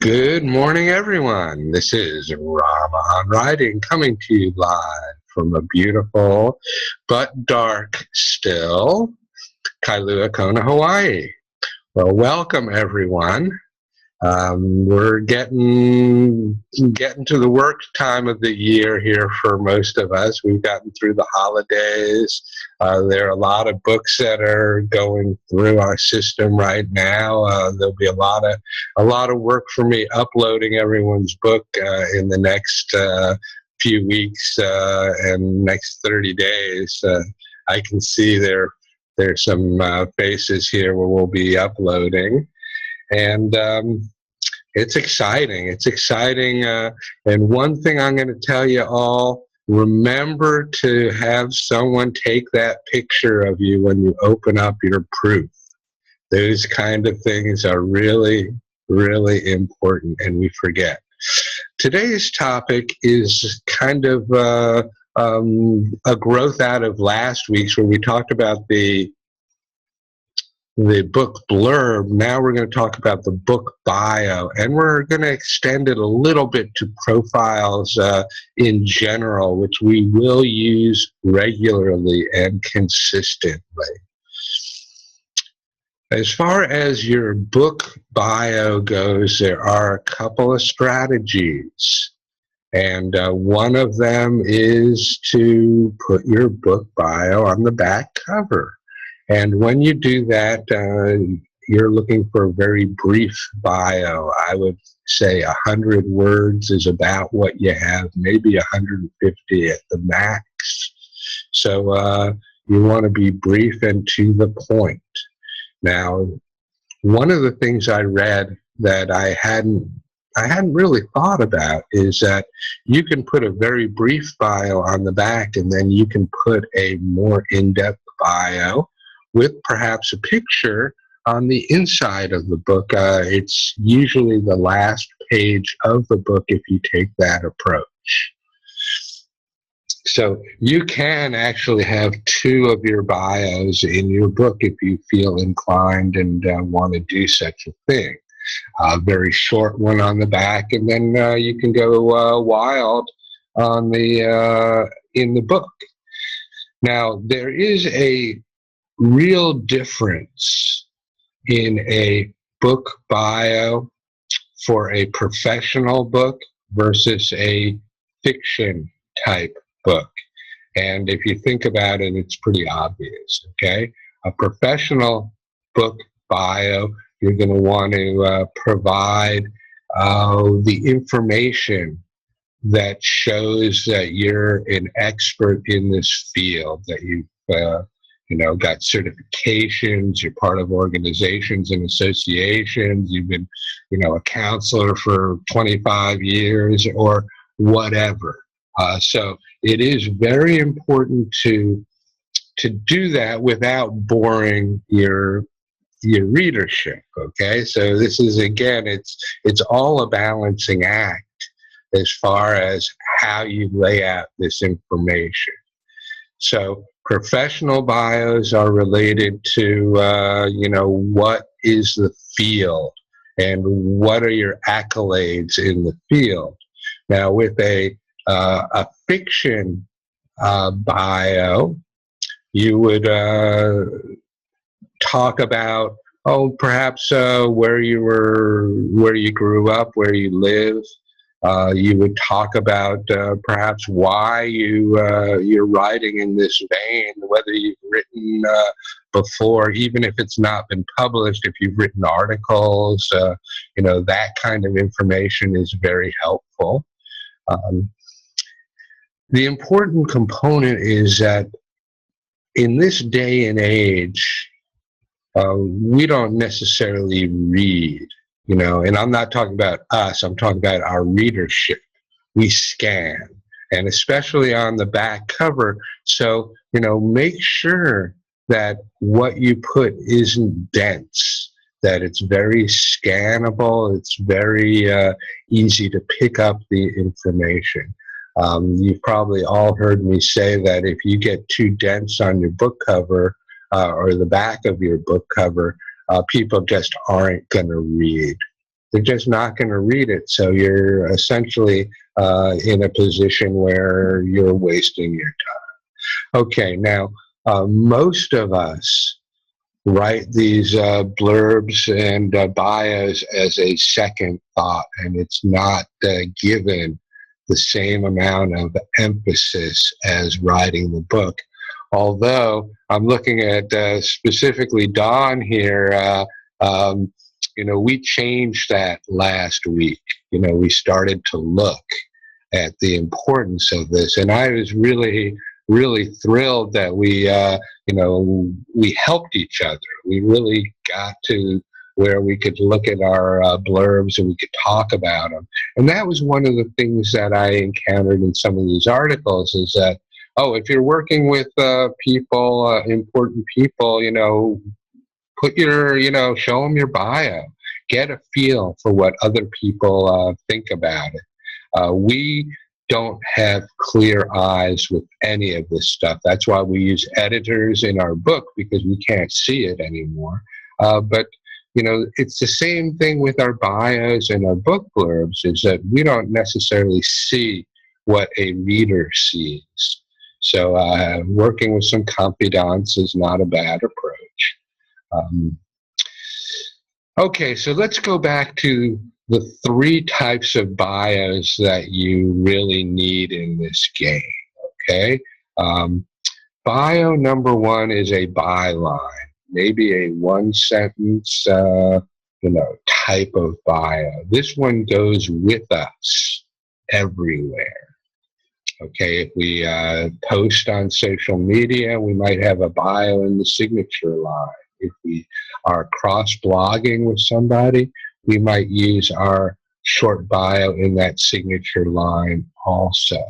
Good morning, everyone. This is Rama on Writing coming to you live from a beautiful but dark still Kailua Kona, Hawaii. Well, welcome, everyone. We're getting to the work time of the year here for most of us. We've gotten through the holidays. There are a lot of books that are going through our system right now. There'll be a lot of work for me uploading everyone's book in the next few weeks and next 30 days. I can see there's some faces here where we'll be uploading. And it's exciting. It's exciting. And one thing I'm going to tell you all, remember to have someone take that picture of you when you open up your proof. Those kind of things are really, really important, and we forget. Today's topic is kind of a growth out of last week's, where we talked about the book blurb. Now we're going to talk about the book bio, and we're going to extend it a little bit to profiles in general, which we will use regularly and consistently. As far as your book bio goes, there are a couple of strategies, and one of them is to put your book bio on the back cover. And when you do that, you're looking for a very brief bio. I would say 100 words is about what you have, maybe 150 at the max. So you want to be brief and to the point. Now, one of the things I read that I hadn't really thought about is that you can put a very brief bio on the back, and then you can put a more in-depth bio with perhaps a picture on the inside of the book. It's usually the last page of the book if you take that approach. So you can actually have two of your bios in your book if you feel inclined and want to do such a thing. A very short one on the back, and then you can go wild on in the book. Now, there is a real difference in a book bio for a professional book versus a fiction type book. And if you think about it, it's pretty obvious, okay? A professional book bio, you're going to want to provide the information that shows that you're an expert in this field, that you've got certifications, you're part of organizations and associations, you've been, a counselor for 25 years or whatever. So it is very important to do that without boring your readership, okay? So this is, again, it's all a balancing act as far as how you lay out this information. So professional bios are related to, what is the field and what are your accolades in the field. Now, with a fiction bio, you would talk about, perhaps where you grew up, where you live. You would talk about perhaps why you're writing in this vein, whether you've written before, even if it's not been published, if you've written articles, that kind of information is very helpful. The important component is that in this day and age, we don't necessarily read. And I'm not talking about us, I'm talking about our readership. We scan, and especially on the back cover. So, make sure that what you put isn't dense, that it's very scannable, it's very easy to pick up the information. You've probably all heard me say that if you get too dense on your book cover or the back of your book cover, people just aren't going to read. They're just not going to read it. So you're essentially in a position where you're wasting your time. Okay, now most of us write these blurbs and bios as a second thought, and it's not given the same amount of emphasis as writing the book. Although I'm looking at specifically Dawn here, we changed that last week. We started to look at the importance of this, and I was really thrilled that we helped each other. We really got to where we could look at our blurbs and we could talk about them. And that was one of the things that I encountered in some of these articles is that, if you're working with people, important people, show them your bio. Get a feel for what other people think about it. We don't have clear eyes with any of this stuff. That's why we use editors in our book, because we can't see it anymore. But it's the same thing with our bios and our book blurbs, is that we don't necessarily see what a reader sees. So working with some confidants is not a bad approach. Okay, so let's go back to the 3 types of bios that you really need in this game, okay? Bio number 1 is a byline, maybe a 1-sentence, type of bio. This one goes with us everywhere. Okay, if we post on social media, we might have a bio in the signature line. If we are cross-blogging with somebody, we might use our short bio in that signature line also.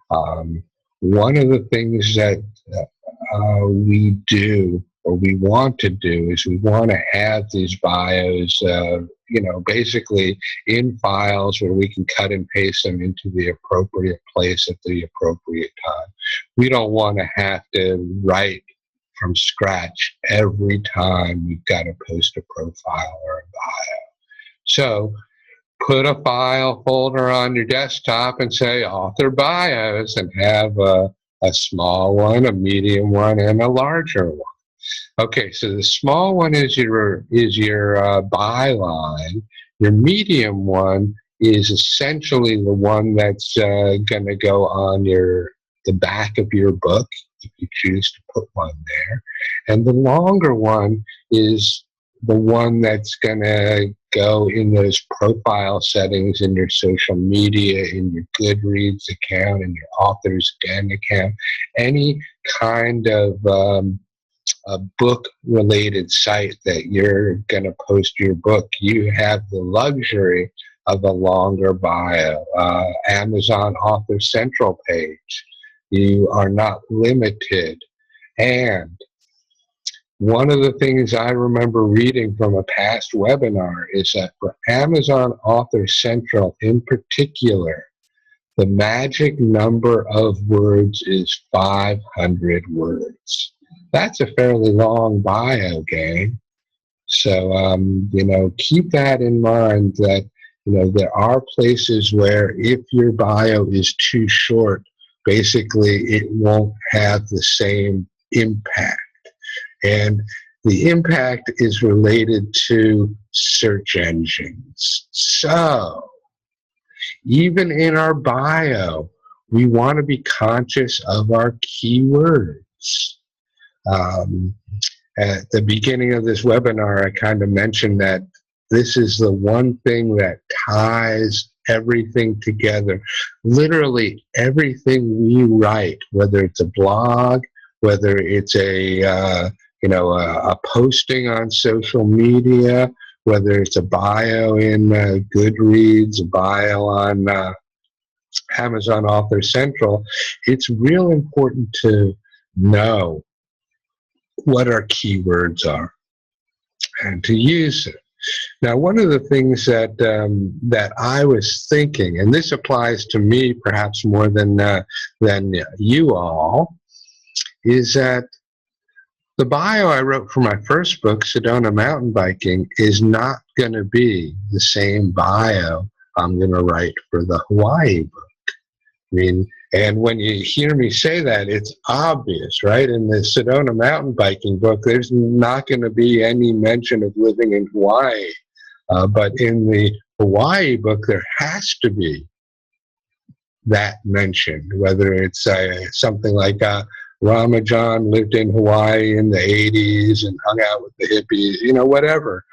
One of the things that we do, or we want to do, is we want to have these bios, basically in files where we can cut and paste them into the appropriate place at the appropriate time. We don't want to have to write from scratch every time we've got to post a profile or a bio. So put a file folder on your desktop and say author bios, and have a small one, a medium one, and a larger one. Okay, so the small one is your byline. Your medium one is essentially the one that's going to go on the back of your book, if you choose to put one there. And the longer one is the one that's going to go in those profile settings in your social media, in your Goodreads account, in your Authors Den account, any kind of a book-related site that you're going to post your book. You have the luxury of a longer bio. Amazon Author Central page. You are not limited. And one of the things I remember reading from a past webinar is that for Amazon Author Central in particular, the magic number of words is 500 words. That's a fairly long bio, gang. So, keep that in mind, that, there are places where if your bio is too short, basically it won't have the same impact. And the impact is related to search engines. So, even in our bio, we want to be conscious of our keywords. At the beginning of this webinar, I kind of mentioned that this is the one thing that ties everything together. Literally everything we write, whether it's a blog, whether it's a posting on social media, whether it's a bio in Goodreads, a bio on Amazon Author Central, it's real important to know what our keywords are and to use it. Now, one of the things that I was thinking, and this applies to me perhaps more than you all, is that The bio I wrote for my first book, Sedona Mountain Biking, is not going to be the same bio I'm going to write for the Hawaii book. I mean, and when you hear me say that, it's obvious, right? In the Sedona Mountain Biking book, there's not going to be any mention of living in Hawaii. But in the Hawaii book, there has to be that mentioned, whether it's something like Rama John lived in Hawaii in the 80s and hung out with the hippies, whatever.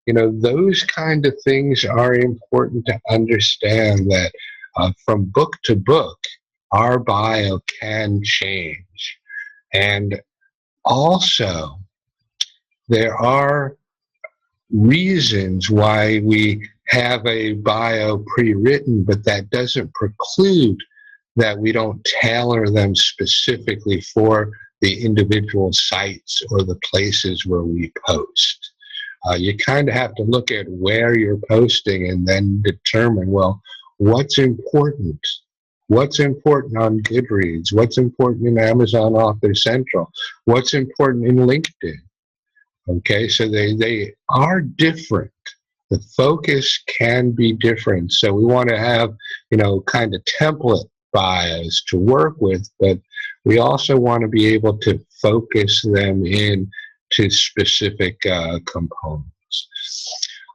Those kind of things are important to understand, that from book to book, our bio can change. And also, there are reasons why we have a bio pre-written, but that doesn't preclude that we don't tailor them specifically for the individual sites or the places where we post. You kind of have to look at where you're posting and then determine, well, what's important? What's important on Goodreads? What's important in Amazon Author Central? What's important in LinkedIn? Okay, so they are different. The focus can be different. So we want to have, kind of template bios to work with, but we also want to be able to focus them in to specific components.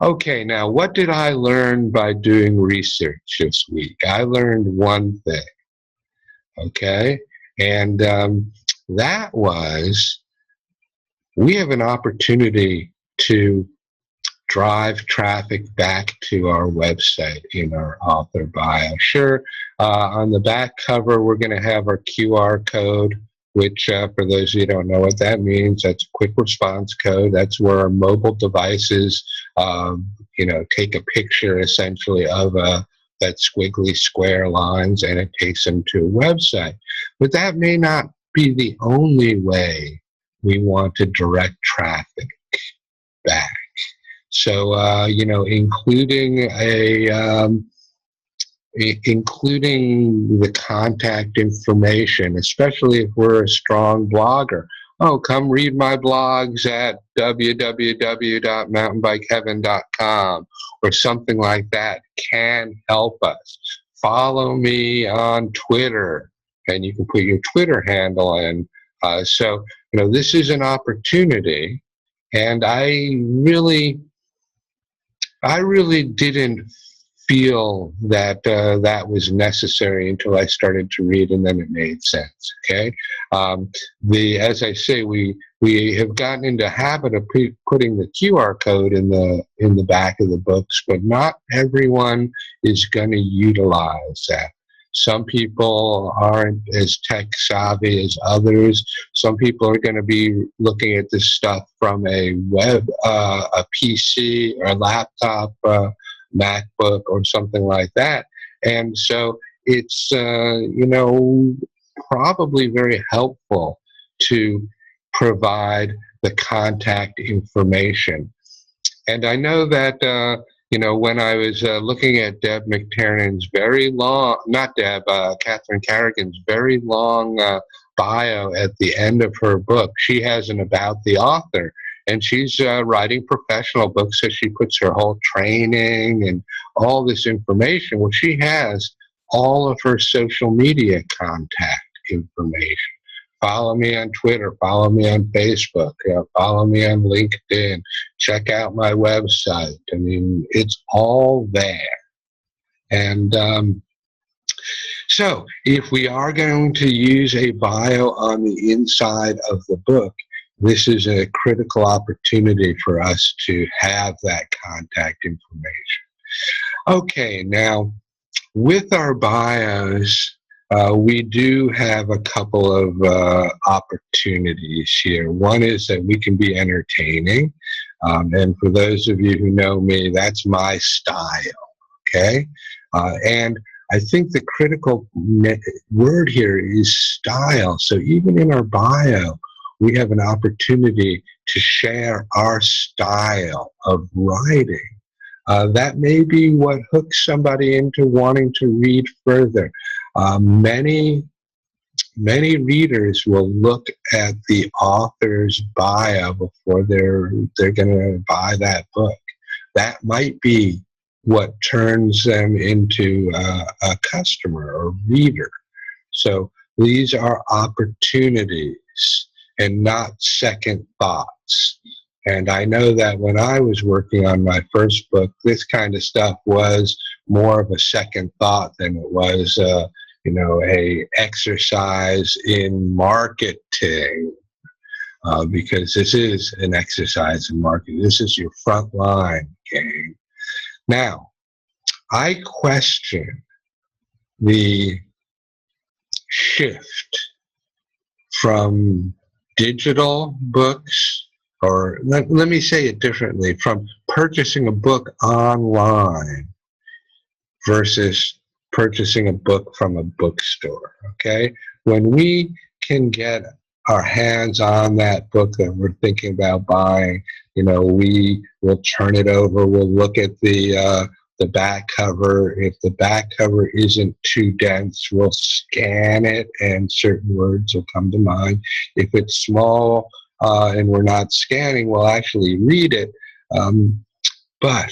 Okay, now what did I learn by doing research this week? I learned one thing, okay? And that was, we have an opportunity to drive traffic back to our website in our author bio. Sure, on the back cover, we're going to have our QR code, which for those of you who don't know what that means, that's a quick response code. That's where our mobile devices, take a picture essentially of that squiggly square lines, and it takes them to a website. But that may not be the only way we want to direct traffic back. So, including the contact information, especially if we're a strong blogger. Oh, come read my blogs at www.mountainbikeheaven.com or something like that can help us. Follow me on Twitter, and you can put your Twitter handle in. So, this is an opportunity, and I really didn't feel that that was necessary until I started to read, and then it made sense. Okay, as I say, we have gotten into the habit of putting the QR code in the back of the books, but not everyone is going to utilize that. Some people aren't as tech savvy as others. Some people are going to be looking at this stuff from a PC or a laptop, MacBook or something like that. And so it's, probably very helpful to provide the contact information. And I know that, when I was looking at Deb McTernan's Catherine Carrigan's very long bio at the end of her book, she has an about the author. And she's writing professional books, so she puts her whole training and all this information. Well, she has all of her social media contact information. Follow me on Twitter, follow me on Facebook, follow me on LinkedIn, check out my website. I mean, it's all there. And so if we are going to use a bio on the inside of the book, this is a critical opportunity for us to have that contact information. Okay, now with our bios, we do have a couple of opportunities here. One is that we can be entertaining. And for those of you who know me, that's my style, okay? And I think the critical word here is style. So even in our bio, we have an opportunity to share our style of writing. That may be what hooks somebody into wanting to read further. Many many readers will look at the author's bio before they're going to buy that book. That might be what turns them into a customer or reader. So these are opportunities and not second thoughts. And I know that when I was working on my first book, this kind of stuff was more of a second thought than it was, a exercise in marketing. Because this is an exercise in marketing. This is your front line game. Now, I question the shift from digital books, or let me say it differently, from purchasing a book online versus purchasing a book from a bookstore, okay? When we can get our hands on that book that we're thinking about buying, we will turn it over, we'll look at the back cover. If the back cover isn't too dense, we'll scan it and certain words will come to mind. If it's small and we're not scanning, we'll actually read it. But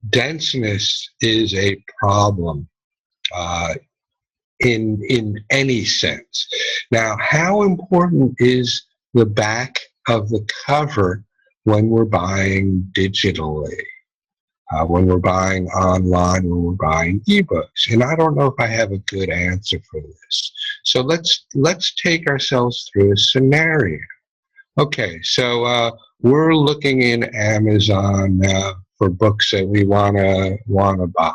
denseness is a problem in any sense. Now, how important is the back of the cover when we're buying digitally? When we're buying online, when we're buying ebooks? And I don't know if I have a good answer for this. So let's take ourselves through a scenario. Okay, so we're looking in Amazon for books that we wanna buy.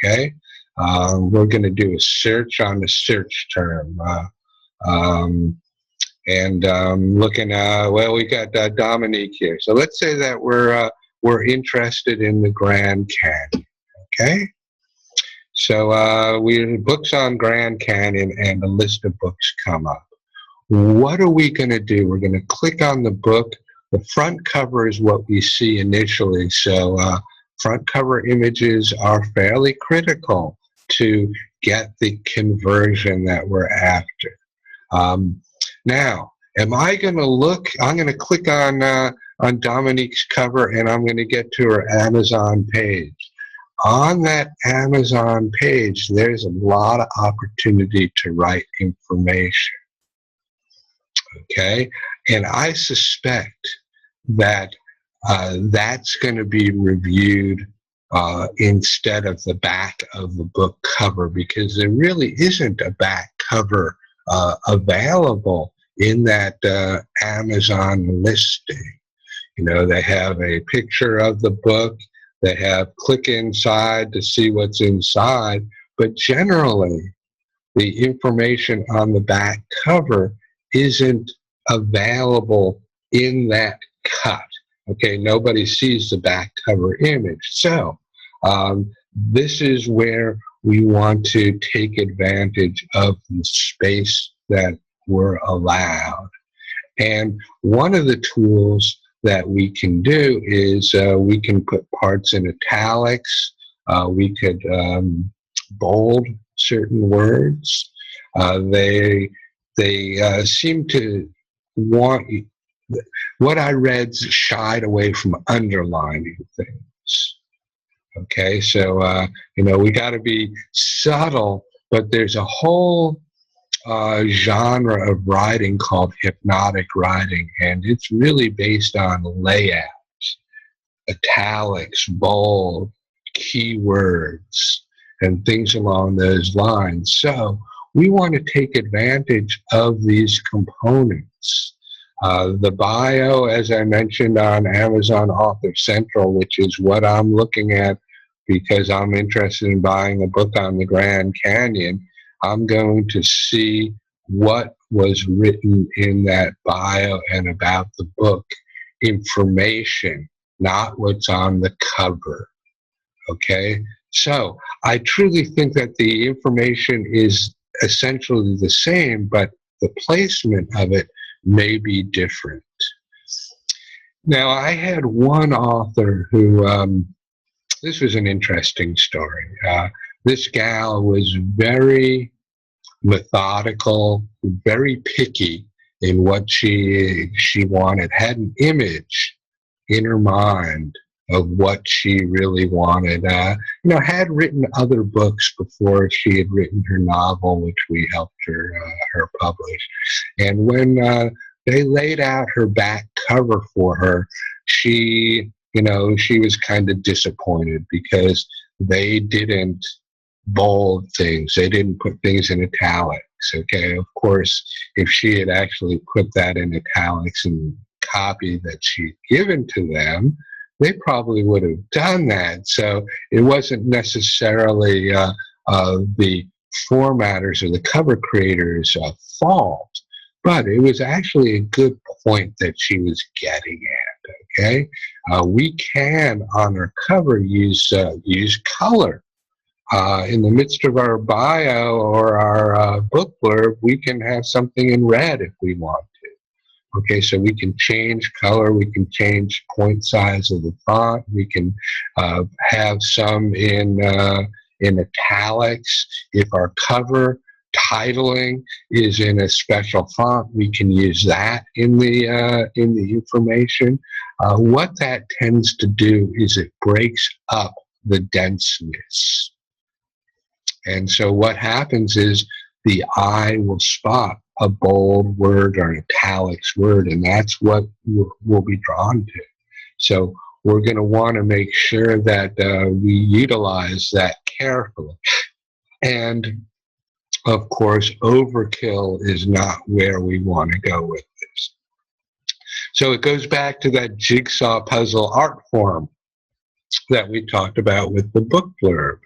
Okay, we're going to do a search on the search term, and looking. We got Dominique here. So let's say that we're interested in the Grand Canyon. Okay, so we books on Grand Canyon, and a list of books come up. What are we going to do? We're going to click on the book. The front cover is what we see initially. So front cover images are fairly critical to get the conversion that we're after. Now, am I going to look? I'm going to click on Dominique's cover, and I'm going to get to her Amazon page. On that Amazon page, there's a lot of opportunity to write information. Okay, and I suspect that that's going to be reviewed instead of the back of the book cover, because there really isn't a back cover available in that Amazon listing. They have a picture of the book, they have click inside to see what's inside, but generally the information on the back cover isn't available in that cut. Okay, nobody sees the back cover image. So this is where we want to take advantage of the space that we're allowed. And one of the tools that we can do is we can put parts in italics. We could bold certain words. They seem to want, what I read shied away from underlining things. Okay, so we got to be subtle, but there's a whole genre of writing called hypnotic writing, and it's really based on layout, italics, bold, keywords, and things along those lines. So we want to take advantage of these components. The bio, as I mentioned, on Amazon Author Central, which is what I'm looking at because I'm interested in buying a book on the Grand Canyon, I'm going to see what was written in that bio and about the book, information, not what's on the cover. Okay? So I truly think that the information is essentially the same, but the placement of it may be different. Now, I had one author who, this was an interesting story. This gal was very methodical, very picky in what she wanted, had an image in her mind of what she really wanted. Had written other books before she had written her novel, which we helped her publish. And when they laid out her back cover for her, she was kind of disappointed because they didn't bold things. They didn't put things in italics. Okay, of course, if she had actually put that in italics and copy that she'd given to them, they probably would have done that. So it wasn't necessarily the formatters or the cover creators' fault, but it was actually a good point that she was getting at. Okay, we can on our cover use color. In the midst of our bio or our book blurb, we can have something in red if we want to. Okay, so we can change color, we can change point size of the font, we can have some in italics. If our cover titling is in a special font, we can use that in the information. What that tends to do is it breaks up the denseness. And so what happens is the eye will spot a bold word or an italics word, and that's what we'll be drawn to. So we're going to want to make sure that we utilize that carefully. And of course, overkill is not where we want to go with this. So it goes back to that jigsaw puzzle art form that we talked about with the book blurb.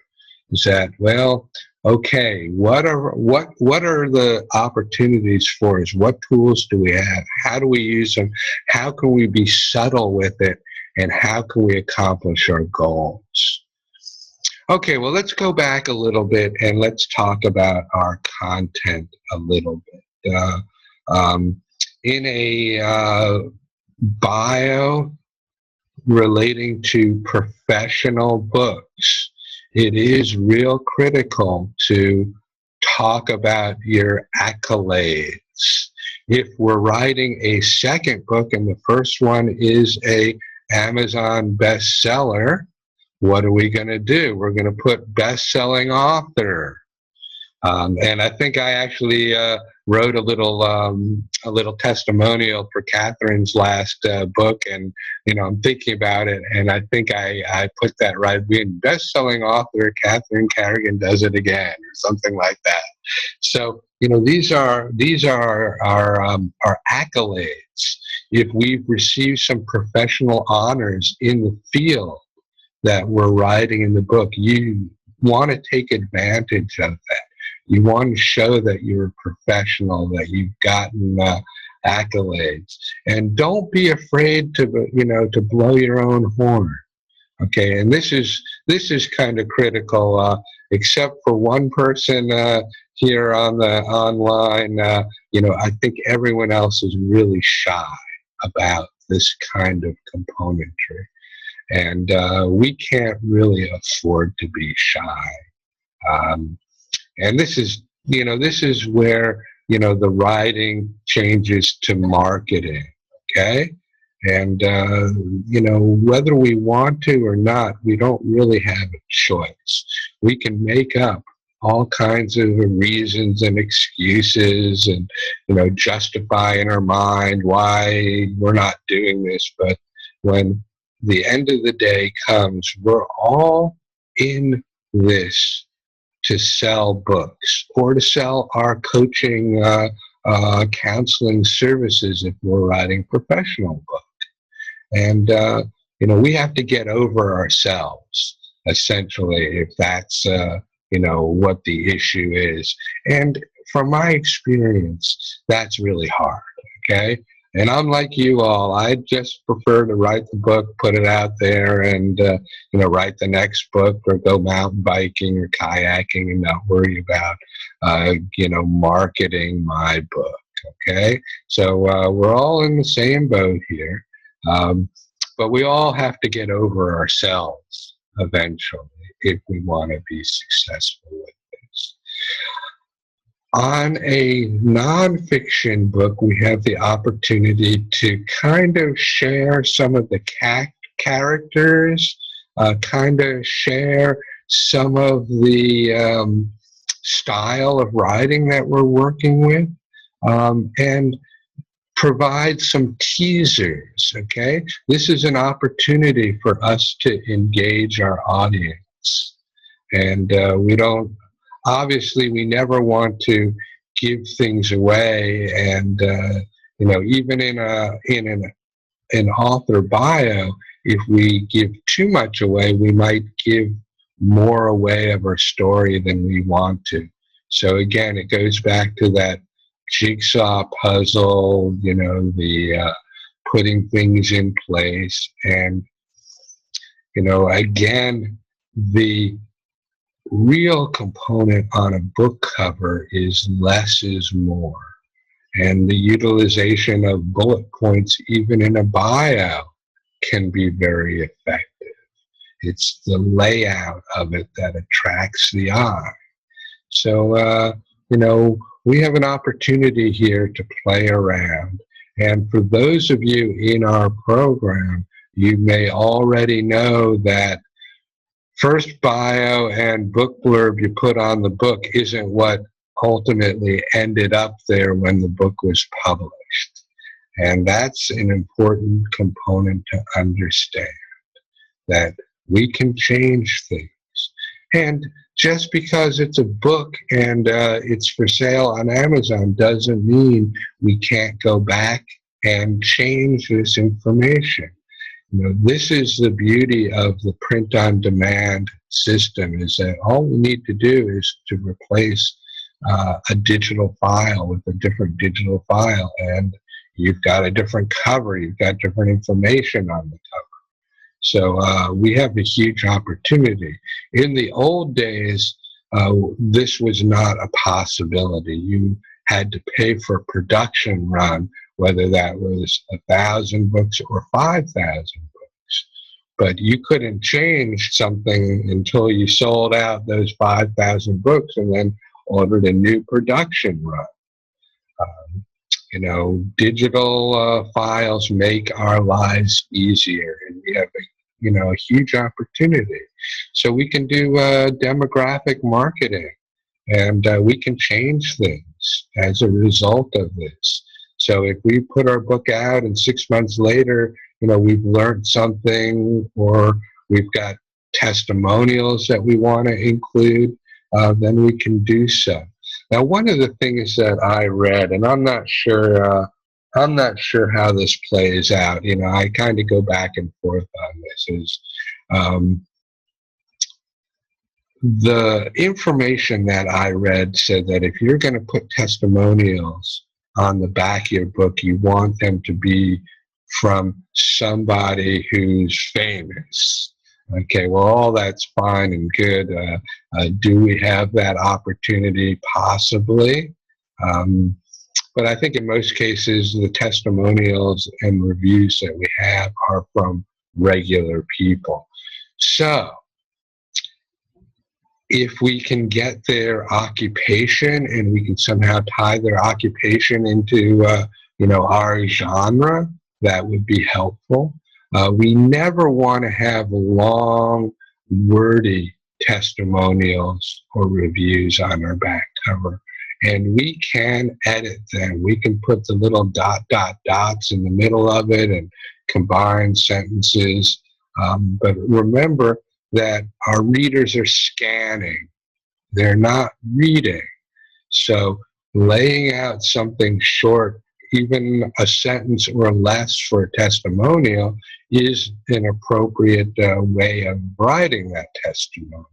Is that, well, okay, what are the opportunities for us? What tools do we have? How do we use them? How can we be subtle with it? And how can we accomplish our goals? Okay, well, let's go back a little bit and let's talk about our content a little bit. In a bio relating to professional books, it is real critical to talk about your accolades. If we're writing a second book and the first one is a Amazon bestseller, what are we going to do? We're going to put best-selling author. And I think I actually wrote a little testimonial for Catherine's last book, and I'm thinking about it, and I think I put that right. Being best-selling author, Catherine Carrigan does it again, or something like that. So these are our accolades. If we've received some professional honors in the field that we're writing in the book, you want to take advantage of that. You want to show that you're a professional, that you've gotten accolades, and don't be afraid to blow your own horn. Okay, and this is kind of critical. Except for one person here on the online, I think everyone else is really shy about this kind of componentry, and we can't really afford to be shy. And this is where, the writing changes to marketing, okay? And, whether we want to or not, we don't really have a choice. We can make up all kinds of reasons and excuses and, justify in our mind why we're not doing this. But when the end of the day comes, we're all in this to sell books or to sell our coaching, counseling services if we're writing professional book. And, we have to get over ourselves, essentially, if that's, what the issue is. And from my experience, that's really hard, okay? And I'm like you all, I just prefer to write the book, put it out there, and, write the next book or go mountain biking or kayaking and not worry about, marketing my book, okay? So we're all in the same boat here, but we all have to get over ourselves eventually if we want to be successful with this. On a nonfiction book, we have the opportunity to kind of share some of the characters, kind of share some of the style of writing that we're working with, and provide some teasers, okay? This is an opportunity for us to engage our audience. And we don't, obviously, we never want to give things away. And, even in an author bio, if we give too much away, we might give more away of our story than we want to. So again, it goes back to that jigsaw puzzle, the putting things in place. And, again, the real component on a book cover is less is more. And the utilization of bullet points, even in a bio, can be very effective. It's the layout of it that attracts the eye. So, we have an opportunity here to play around. And for those of you in our program, you may already know that first bio and book blurb you put on the book isn't what ultimately ended up there when the book was published. And that's an important component to understand, that we can change things. And just because it's a book and it's for sale on Amazon doesn't mean we can't go back and change this information. This is the beauty of the print-on-demand system, is that all we need to do is to replace a digital file with a different digital file, and you've got a different cover, you've got different information on the cover. So we have a huge opportunity. In the old days, this was not a possibility. You had to pay for a production run, whether that was 1,000 books or 5,000 books. But you couldn't change something until you sold out those 5,000 books and then ordered a new production run. Digital files make our lives easier, and we have a huge opportunity. So we can do demographic marketing, and we can change things as a result of this. So if we put our book out and 6 months later, we've learned something, or we've got testimonials that we want to include, then we can do so. Now, one of the things that I read, and I'm not sure how this plays out. I kind of go back and forth on this. Is the information that I read said that if you're going to put testimonials on the back of your book, you want them to be from somebody who's famous. Okay, well, all that's fine and good. Do we have that opportunity? Possibly. But I think in most cases, the testimonials and reviews that we have are from regular people. So if we can get their occupation and we can somehow tie their occupation into, our genre, that would be helpful. We never want to have long, wordy testimonials or reviews on our back cover. And we can edit them. We can put the little dots in the middle of it and combine sentences. But remember that our readers are scanning. They're not reading. So laying out something short, even a sentence or less for a testimonial, is an appropriate way of writing that testimonial.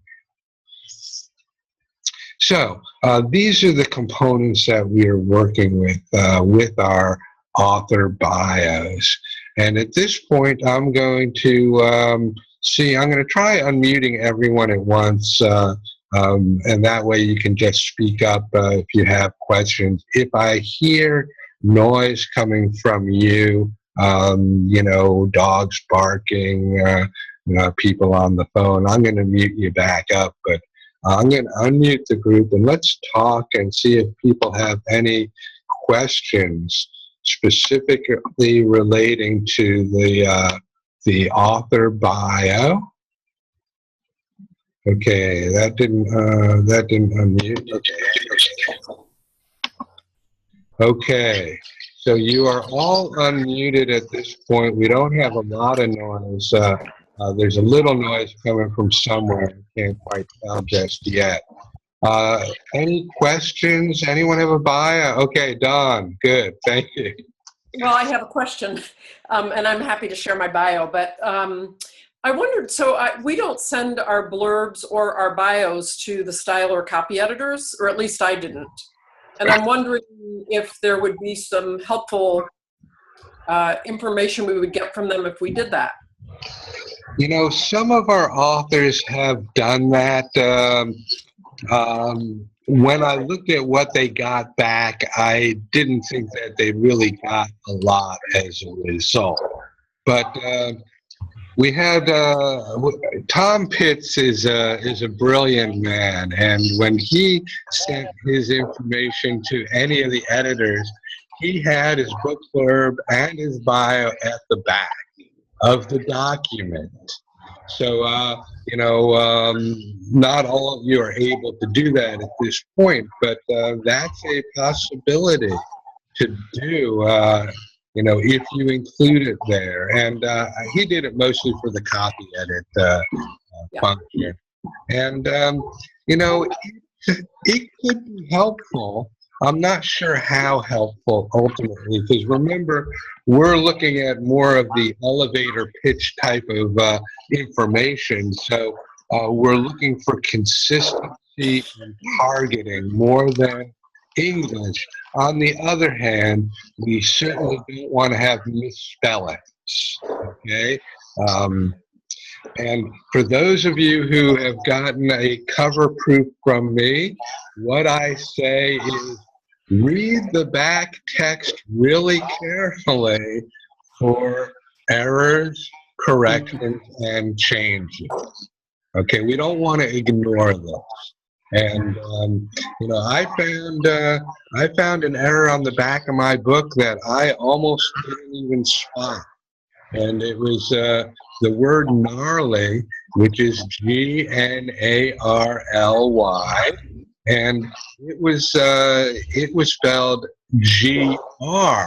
So these are the components that we are working with our author bios. And at this point, I'm going to I'm going to try unmuting everyone at once, and that way you can just speak up if you have questions. If I hear noise coming from you, dogs barking, people on the phone, I'm going to mute you back up. But I'm going to unmute the group and let's talk and see if people have any questions specifically relating to the author bio. Okay, that didn't unmute. Okay, so you are all unmuted at this point. We don't have a lot of noise. There's a little noise coming from somewhere. I can't quite tell just yet. Any questions? Anyone have a bio? Okay, Don, good, thank you. Well, I have a question, and I'm happy to share my bio, but I wondered, we don't send our blurbs or our bios to the style or copy editors, or at least I didn't. And I'm wondering if there would be some helpful information we would get from them if we did that. You know, some of our authors have done that. When I looked at what they got back, I didn't think that they really got a lot as a result. But we had Tom Pitts is a brilliant man, and when he sent his information to any of the editors, he had his book blurb and his bio at the back of the document. So you know, not all of you are able to do that at this point, but that's a possibility to do. You know, if you include it there. And he did it mostly for the copy edit function. And, you know, it could be helpful. I'm not sure how helpful ultimately, because remember, we're looking at more of the elevator pitch type of information. So we're looking for consistency and targeting more than English. On the other hand, we certainly don't want to have misspellings, okay? And for those of you who have gotten a cover proof from me, what I say is read the back text really carefully for errors, corrections, and changes. Okay, we don't want to ignore those. And you know, I found an error on the back of my book that I almost didn't even spot, and it was the word gnarly, which is Gnarly, and it was spelled GR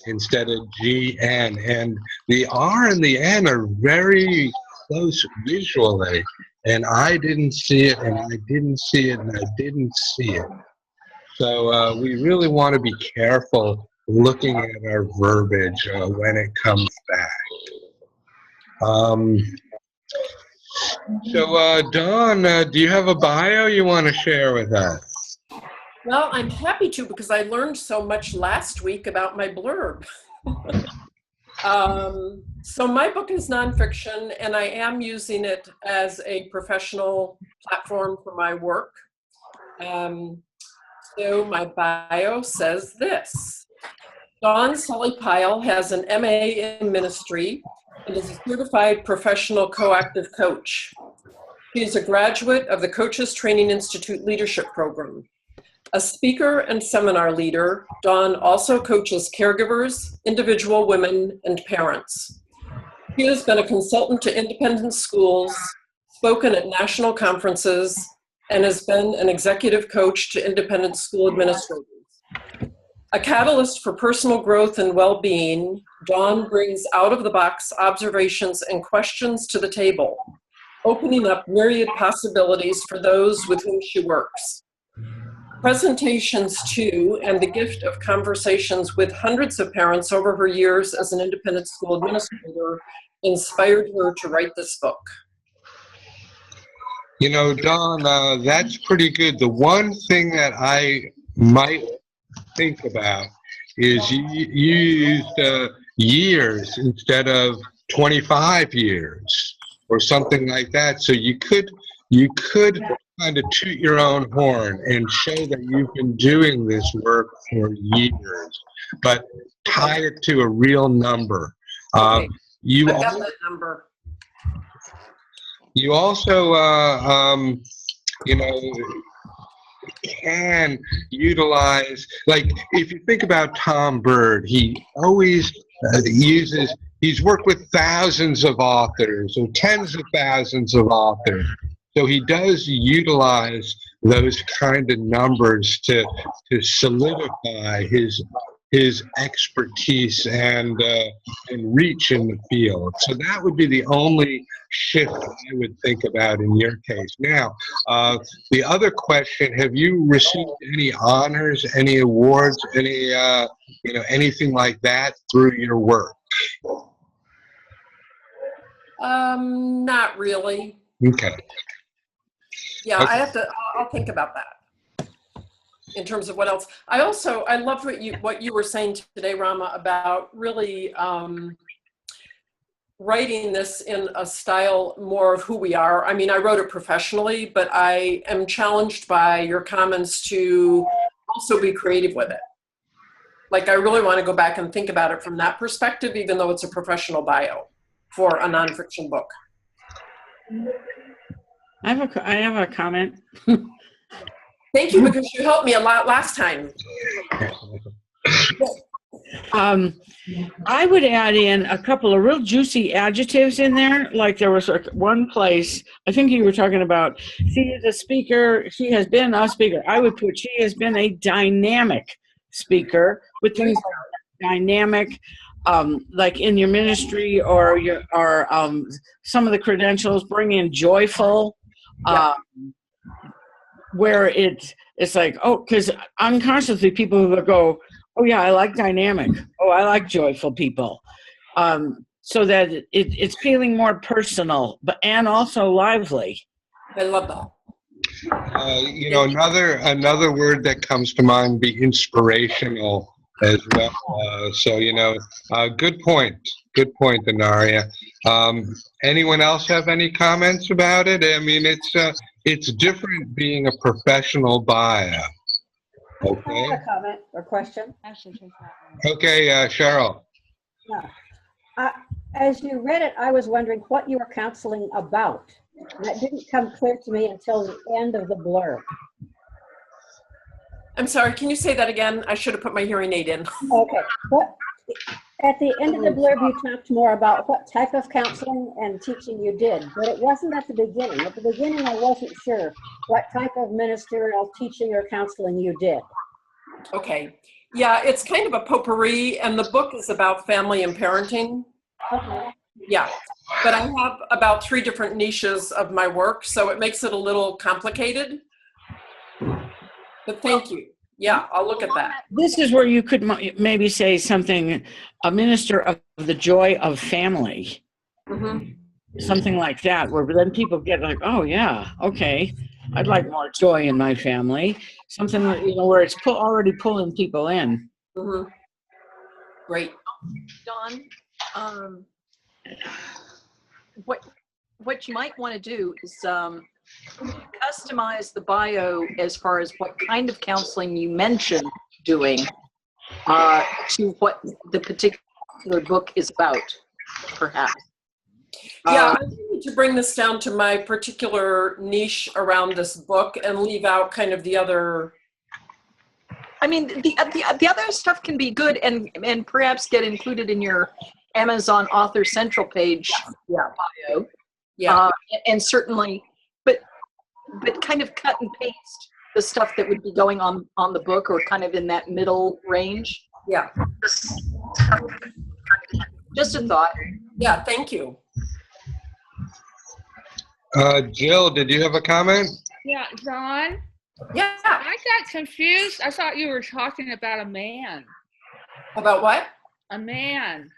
instead of GN, and the R and the N are very close visually. And I didn't see it, and I didn't see it, and I didn't see it. So we really want to be careful looking at our verbiage when it comes back. So Dawn, do you have a bio you want to share with us? Well, I'm happy to, because I learned so much last week about my blurb. So my book is nonfiction, and I am using it as a professional platform for my work. So my bio says this: Dawn Sully Pyle has an MA in ministry and is a certified professional coactive coach. She is a graduate of the Coaches Training Institute Leadership Program. A speaker and seminar leader, Dawn also coaches caregivers, individual women, and parents. She has been a consultant to independent schools, spoken at national conferences, and has been an executive coach to independent school administrators. A catalyst for personal growth and well-being, Dawn brings out-of-the-box observations and questions to the table, opening up myriad possibilities for those with whom she works. Presentations to and the gift of conversations with hundreds of parents over her years as an independent school administrator inspired her to write this book. You know, Dawn, that's pretty good. The one thing that I might think about is you used years instead of 25 years or something like that. So you could kind of toot your own horn and show that you've been doing this work for years, but tie it to a real number. Okay. I got that number. You also, you know, can utilize, like, if you think about Tom Bird, he always he's worked with thousands of authors or tens of thousands of authors. So he does utilize those kind of numbers to solidify his expertise and reach in the field. So that would be the only shift I would think about in your case. Now, the other question: have you received any honors, any awards, any anything like that through your work? Not really. Okay. Yeah, Okay. I'll think about that. In terms of what else, I love what you were saying today, Rama, about really writing this in a style more of who we are. I mean, I wrote it professionally, but I am challenged by your comments to also be creative with it. Like, I really want to go back and think about it from that perspective, even though it's a professional bio for a nonfiction book. I have a comment. Thank you, because you helped me a lot last time. I would add in a couple of real juicy adjectives in there. Like there was one place, I think you were talking about, she is a speaker, she has been a speaker. I would put she has been a dynamic speaker with things like dynamic, like in your ministry or some of the credentials, bring in joyful, where it's like, oh, because unconsciously people will go, oh yeah, I like dynamic. Oh, I like joyful people. So that it's feeling more personal, and also lively. I love that. Another word that comes to mind would be inspirational as well. Good point. Good point, Anaria. Anyone else have any comments about it? I mean, it's different being a professional bio. Okay. I have a comment or question. Okay, Cheryl. Yeah. As you read it, I was wondering what you were counseling about. That didn't come clear to me until the end of the blurb. I'm sorry, can you say that again? I should have put my hearing aid in. Okay. At the end of the blurb, you talked more about what type of counseling and teaching you did, but it wasn't at the beginning. At the beginning, I wasn't sure what type of ministerial teaching or counseling you did. Okay. Yeah, it's kind of a potpourri, and the book is about family and parenting. Okay. Yeah, but I have about 3 different niches of my work, so it makes it a little complicated. But thank you. Yeah, I'll look at that. This is where you could maybe say something, a minister of the joy of family. Mm-hmm. Something like that, where then people get like, oh yeah, okay, I'd like more joy in my family. Something like, where it's already pulling people in. Mm-hmm. Great. Dawn, what you might want to do is customize the bio as far as what kind of counseling you mentioned doing to what the particular book is about, perhaps. Yeah, I need to bring this down to my particular niche around this book and leave out kind of the other. I mean, the other stuff can be good and perhaps get included in your Amazon Author Central page bio. Yeah. And certainly, but kind of cut and paste the stuff that would be going on the book or kind of in that middle range. Yeah. Just a thought. Yeah, thank you. Jill, did you have a comment? Yeah, John, Yeah. I got confused. I thought you were talking about a man. About what? A man.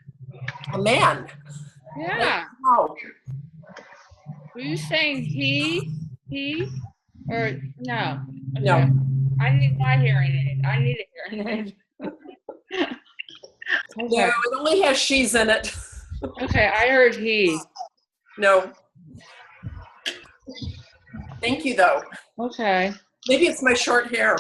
A man. Yeah. Oh. Were you saying he, or no? Okay. No. I need my hearing aid. I need a hearing aid. No, it only has she's in it. Okay, I heard he. No. Thank you, though. Okay. Maybe it's my short hair.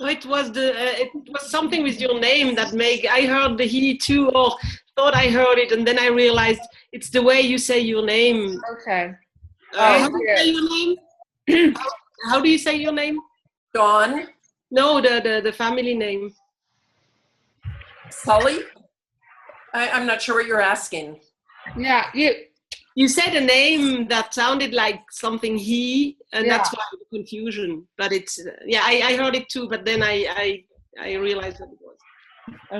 It was something with your name that I heard the he too, or thought I heard it, and then I realized It's the way you say your name. Okay. How do you say your name? How do you say your name? Dawn, No, the family name. Sully? I'm not sure what you're asking. Yeah, You said a name that sounded like something he, and Yeah. that's why the confusion. But it's I heard it too, but then I realized what it was.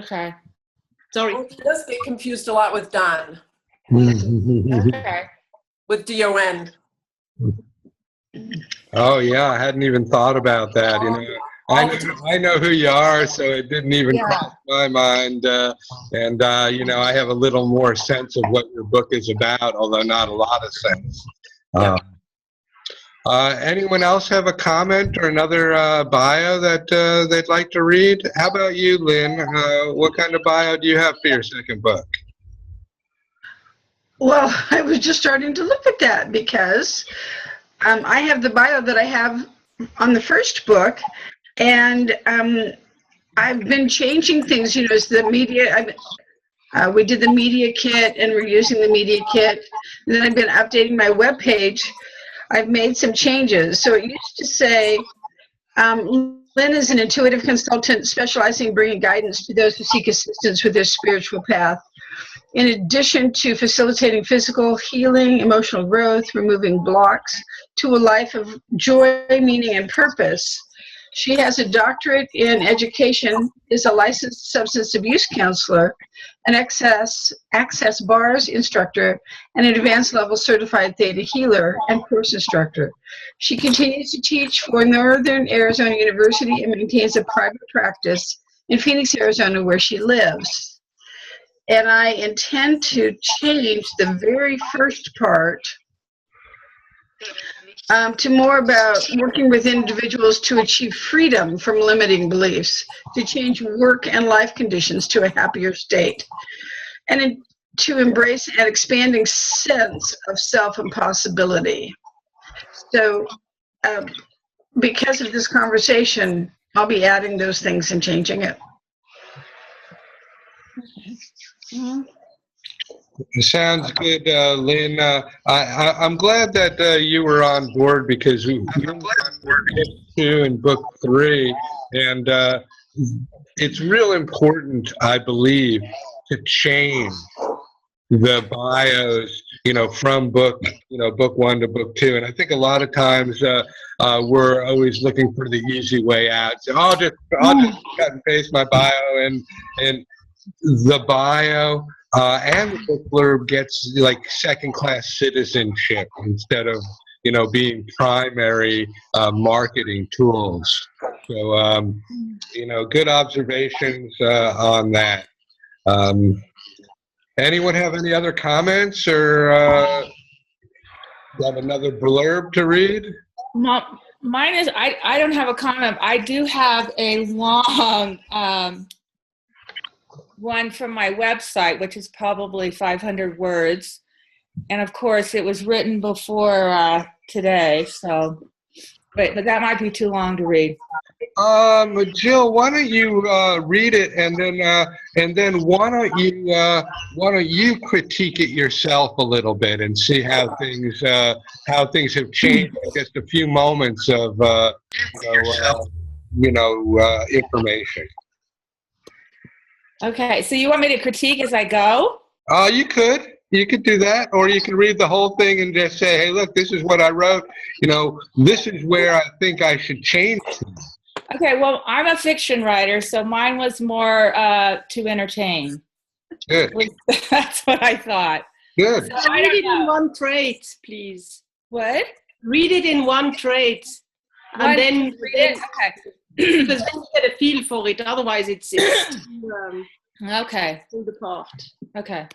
okay. Sorry. Well, he does get confused a lot with Don, Okay. with D-O-N. Oh yeah, I hadn't even thought about that. You know, I know who you are, so it didn't even Yeah. cross my mind. You know, I have a little more sense of what your book is about, although not a lot of sense. Anyone else have a comment or another bio that they'd like to read? How about you, Lynn? What kind of bio do you have for your second book? Well, I was just starting to look at that because I have the bio that I have on the first book, and I've been changing things. You know, as the media, we did the media kit, and we're using the media kit. And then I've been updating my webpage. I've made some changes. So it used to say, Lynn is an intuitive consultant specializing in bringing guidance to those who seek assistance with their spiritual path. In addition to facilitating physical healing, emotional growth, removing blocks to a life of joy, meaning, and purpose, she has a doctorate in education, is a licensed substance abuse counselor, an access bars instructor, and an advanced level certified theta healer and course instructor. She continues to teach for Northern Arizona University and maintains a private practice in Phoenix, Arizona, where she lives. And I intend to change the very first part to more about working with individuals to achieve freedom from limiting beliefs, to change work and life conditions to a happier state, and to embrace an expanding sense of self and possibility. So because of this conversation, I'll be adding those things and changing it. Sounds good, Lynn. I'm glad that you were on board because you're on book 2 and book 3, and it's real important, I believe, to change the bios, you know, from book 1 to book 2. And I think a lot of times we're always looking for the easy way out. So I'll just cut and paste my bio, and the bio and the book blurb gets like second-class citizenship instead of, you know, being primary marketing tools. So, you know, good observations on that. Anyone have any other comments, or have another blurb to read? Mine is, I don't have a comment. I do have a long one from my website, which is probably 500 words. And of course, it was written before today, so, but that might be too long to read. Jill, why don't you read it, and then why don't you critique it yourself a little bit and see how things have changed in just a few moments of information. Okay, so you want me to critique as I go? You could do that, or you could read the whole thing and just say, hey, look, this is what I wrote. You know, this is where I think I should change things. Okay, well, I'm a fiction writer, so mine was more to entertain. Good. That's what I thought. Good. So Read it in one trait, please. What? Read it in one trait, and then read it? Okay. because then you get a feel for it. Otherwise, it's Okay. in the part. Okay.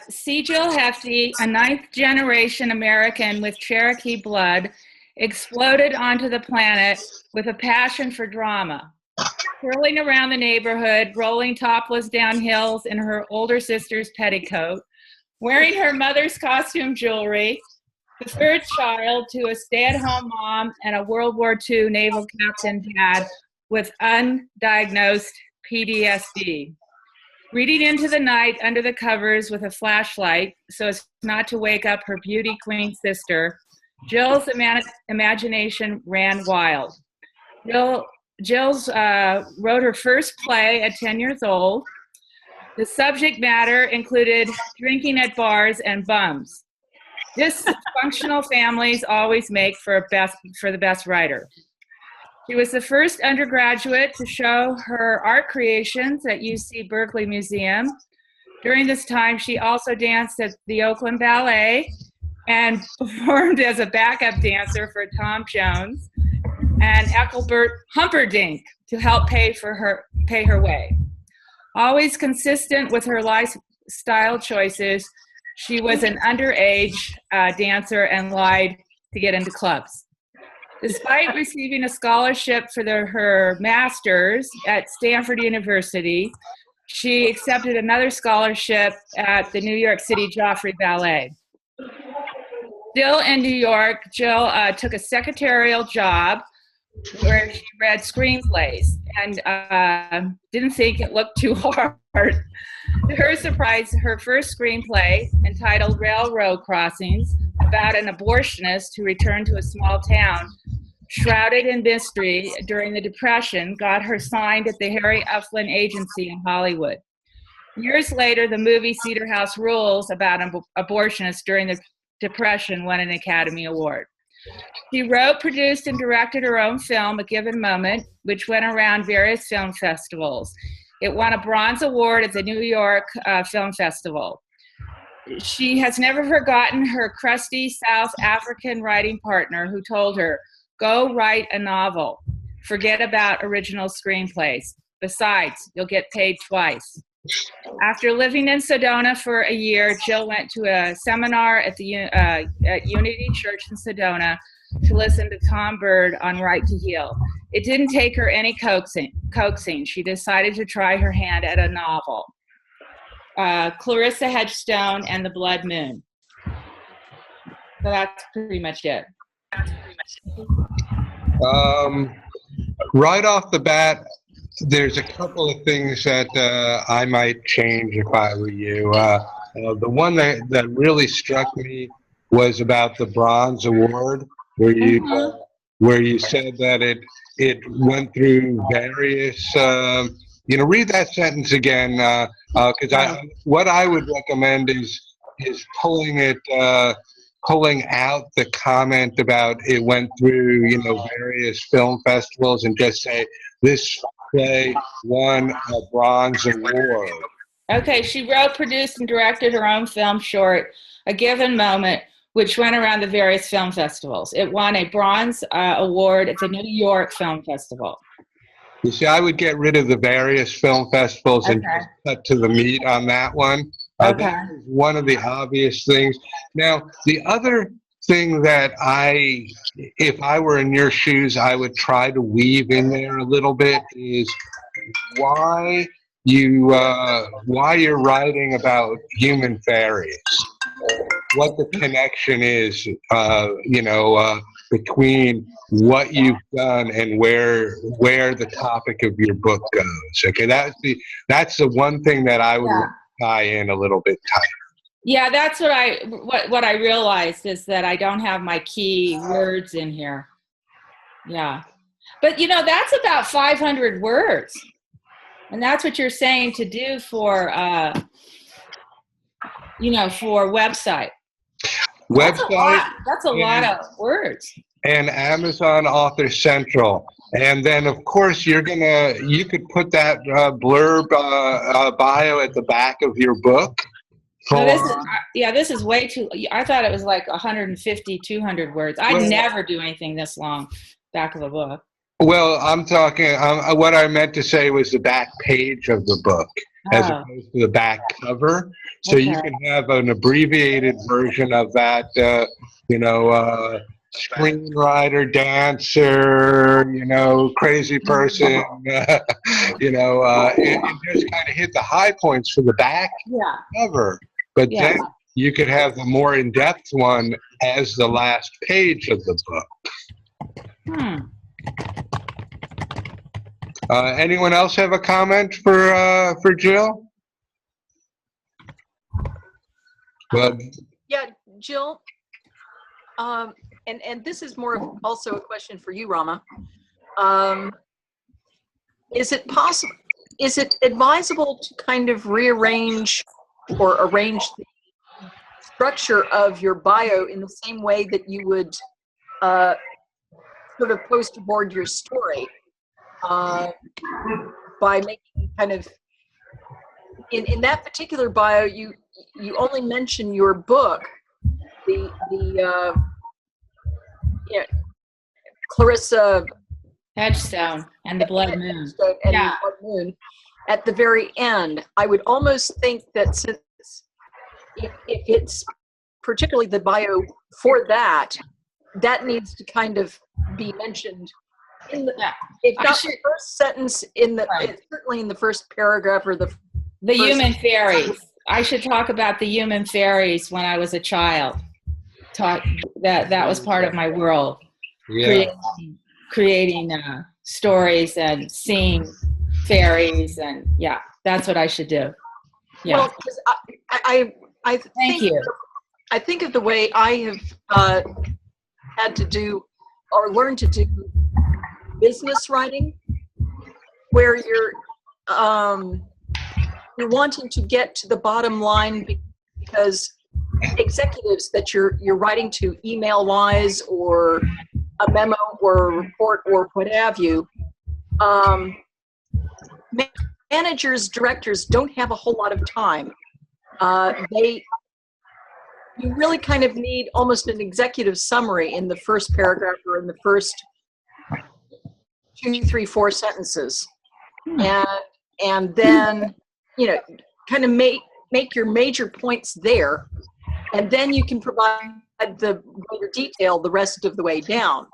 C. Jill Hefty, a ninth-generation American with Cherokee blood, exploded onto the planet with a passion for drama. Whirling around the neighborhood, rolling topless down hills in her older sister's petticoat, wearing her mother's costume jewelry, the third child to a stay-at-home mom and a World War II naval captain dad with undiagnosed PTSD. reading into the night under the covers with a flashlight so as not to wake up her beauty queen sister, Jill's imagination ran wild. Jill's wrote her first play at 10 years old. The subject matter included drinking at bars and bums. Dysfunctional families always make for the best writer. She was the first undergraduate to show her art creations at UC Berkeley Museum. During this time, she also danced at the Oakland Ballet and performed as a backup dancer for Tom Jones and Ethelbert Humperdinck to help pay her way. Always consistent with her lifestyle choices, she was an underage dancer and lied to get into clubs. Despite receiving a scholarship for her master's at Stanford University, she accepted another scholarship at the New York City Joffrey Ballet. Still in New York, Jill took a secretarial job where she read screenplays and didn't think it looked too hard. To her surprise, her first screenplay, entitled Railroad Crossings, about an abortionist who returned to a small town shrouded in mystery during the Depression, got her signed at the Harry Ufflin Agency in Hollywood. Years later, the movie Cedar House Rules, about abortionists during the Depression, won an Academy Award. She wrote, produced, and directed her own film, A Given Moment, which went around various film festivals. It won a Bronze Award at the New York Film Festival. She has never forgotten her crusty South African writing partner who told her, "Go write a novel. Forget about original screenplays. Besides, you'll get paid twice." After living in Sedona for a year, Jill went to a seminar at Unity Church in Sedona to listen to Tom Bird on Right to Heal. It didn't take her any coaxing. She decided to try her hand at a novel, Clarissa Hedgestone and the Blood Moon. So that's pretty much it. Right off the bat, there's a couple of things that I might change if I were you. The one that really struck me was about the Bronze Award, where you said that it went through various. Read that sentence again, because what I would recommend is pulling out the comment about it went through various film festivals and just say this play won a Bronze Award. Okay, she wrote, produced, and directed her own film short, A Given Moment, which went around the various film festivals. It won a Bronze Award at the New York Film Festival. You see, I would get rid of the various film festivals and just cut to the meat on that one. That is one of the obvious things. Now, the other thing that if I were in your shoes, I would try to weave in there a little bit is why you're writing about human fairies. What the connection is, between what you've done and where the topic of your book goes. Okay, that's the one thing that I would tie in a little bit tighter. Yeah, that's what I realized is that I don't have my key words in here. Yeah, but that's about 500 words, and that's what you're saying to do for for website. That's a lot of words. And Amazon Author Central. And then, of course, you could put that blurb bio at the back of your book. This is way too, I thought it was like 150, 200 words. I'd never do anything this long, back of a book. Well, I'm talking, what I meant to say was the back page of the book, as opposed to the back cover. So you can have an abbreviated version of that, screenwriter, dancer, crazy person, and just kind of hit the high points for the back cover. But then you could have the more in-depth one as the last page of the book. Anyone else have a comment for Jill? Well, Yeah, Jill, and this is more of also a question for you, Rama. Is it possible, is it advisable to kind of rearrange or arrange the structure of your bio in the same way that you would sort of post aboard your story, by making kind of, in that particular bio, you only mention your book, the Clarissa Hedgestone and the Blood Moon. and Yeah. the Blood Moon at the very end. I would almost think that since if it's particularly the bio for that needs to kind of be mentioned in the, Yeah. if I not should- the first sentence in the, Right. certainly in the first paragraph or the The first- human fairies. I should talk about the human fairies when I was a child. That was part of my world. yeah. Creating stories and seeing fairies, and yeah, that's what I should do. Yeah. Well, 'cause I Thank think, you. I think of the way I have had to do or learn to do business writing, where you're wanting to get to the bottom line because executives that you're writing to email wise or a memo or a report or what have you, managers, directors don't have a whole lot of time. You really kind of need almost an executive summary in the first paragraph or in the first 2, 3, 4 sentences, and then kind of make your major points there, and then you can provide the greater detail the rest of the way down.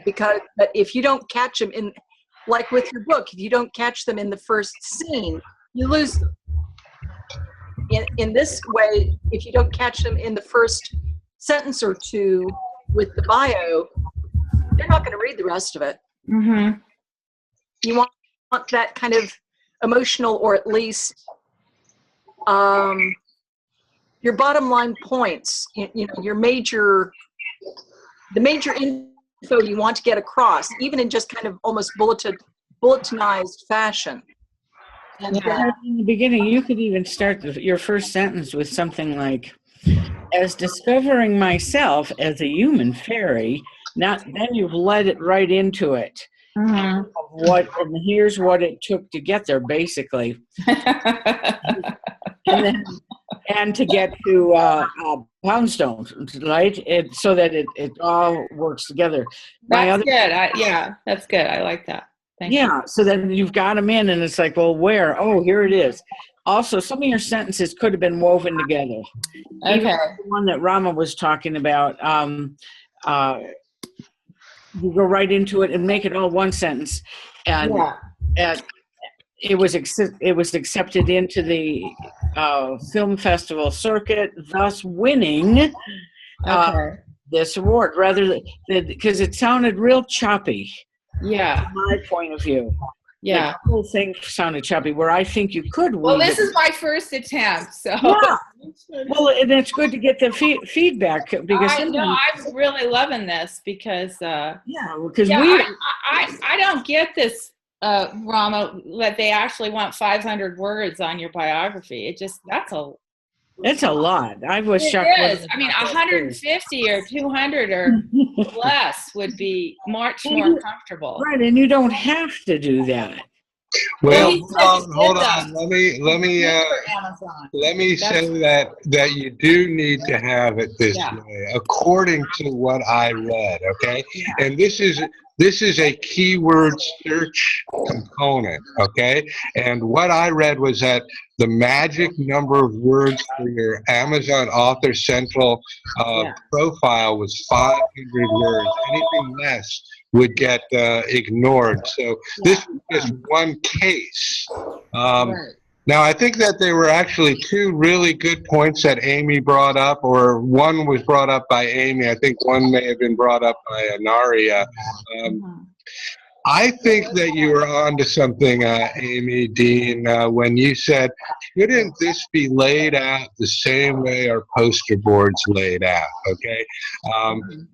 Because but if you don't catch them in, like with your book, if you don't catch them in the first scene, you lose them. In this way, if you don't catch them in the first sentence or two with the bio, they're not going to read the rest of it. Mm-hmm. You want that kind of emotional, or at least your bottom line points, your major, the major info you want to get across, even in just kind of almost bulletinized fashion. And Yeah. In the beginning, you could even start your first sentence with something like, as discovering myself as a human fairy, then you've led it right into it. Mm-hmm. And here's what it took to get there, basically. and to get to Poundstone, right? So that it all works together. That's good. That's good. I like that. Thank you. Yeah, so then you've got them in, and it's like, well, where? Oh, here it is. Also, some of your sentences could have been woven together. Okay. Even the one that Rama was talking about, you go right into it and make it all one sentence, and it was accepted into the film festival circuit, thus winning this award. Rather than because it sounded real choppy. Yeah. From my point of view. Yeah. The whole thing sounded choppy, where I think you could Well, weave this it. is my first attempt, so. Yeah. Well, and it's good to get the feedback because I'm really loving this because I don't get this, Rama, that they actually want 500 words on your biography. it's a lot. I was shocked. It is. I mean, 150 or 200 or less would be much more comfortable. Right, and you don't have to do that. Well, he hold said on. Let me say that you do need to have it this way, according to what I read. Okay, and this is a keyword search component. Okay, and what I read was that the magic number of words for your Amazon Author Central profile was 500 words. Anything less would get ignored. So this is just one case. Now, I think that there were actually 2 really good points that Amy brought up, or one was brought up by Amy. I think one may have been brought up by Anaria. I think that you were onto something, Amy Dean, when you said, shouldn't this be laid out the same way our poster board's laid out, okay?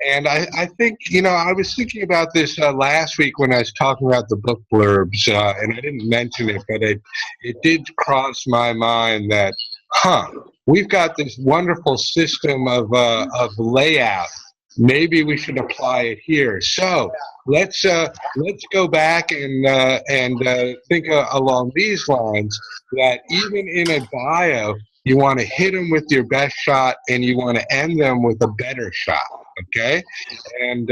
And I think, I was thinking about this last week when I was talking about the book blurbs, and I didn't mention it, but it did cross my mind that, we've got this wonderful system of layout. Maybe we should apply it here. So let's go back and think along these lines, that even in a bio, you want to hit them with your best shot and you want to end them with a better shot. Okay, and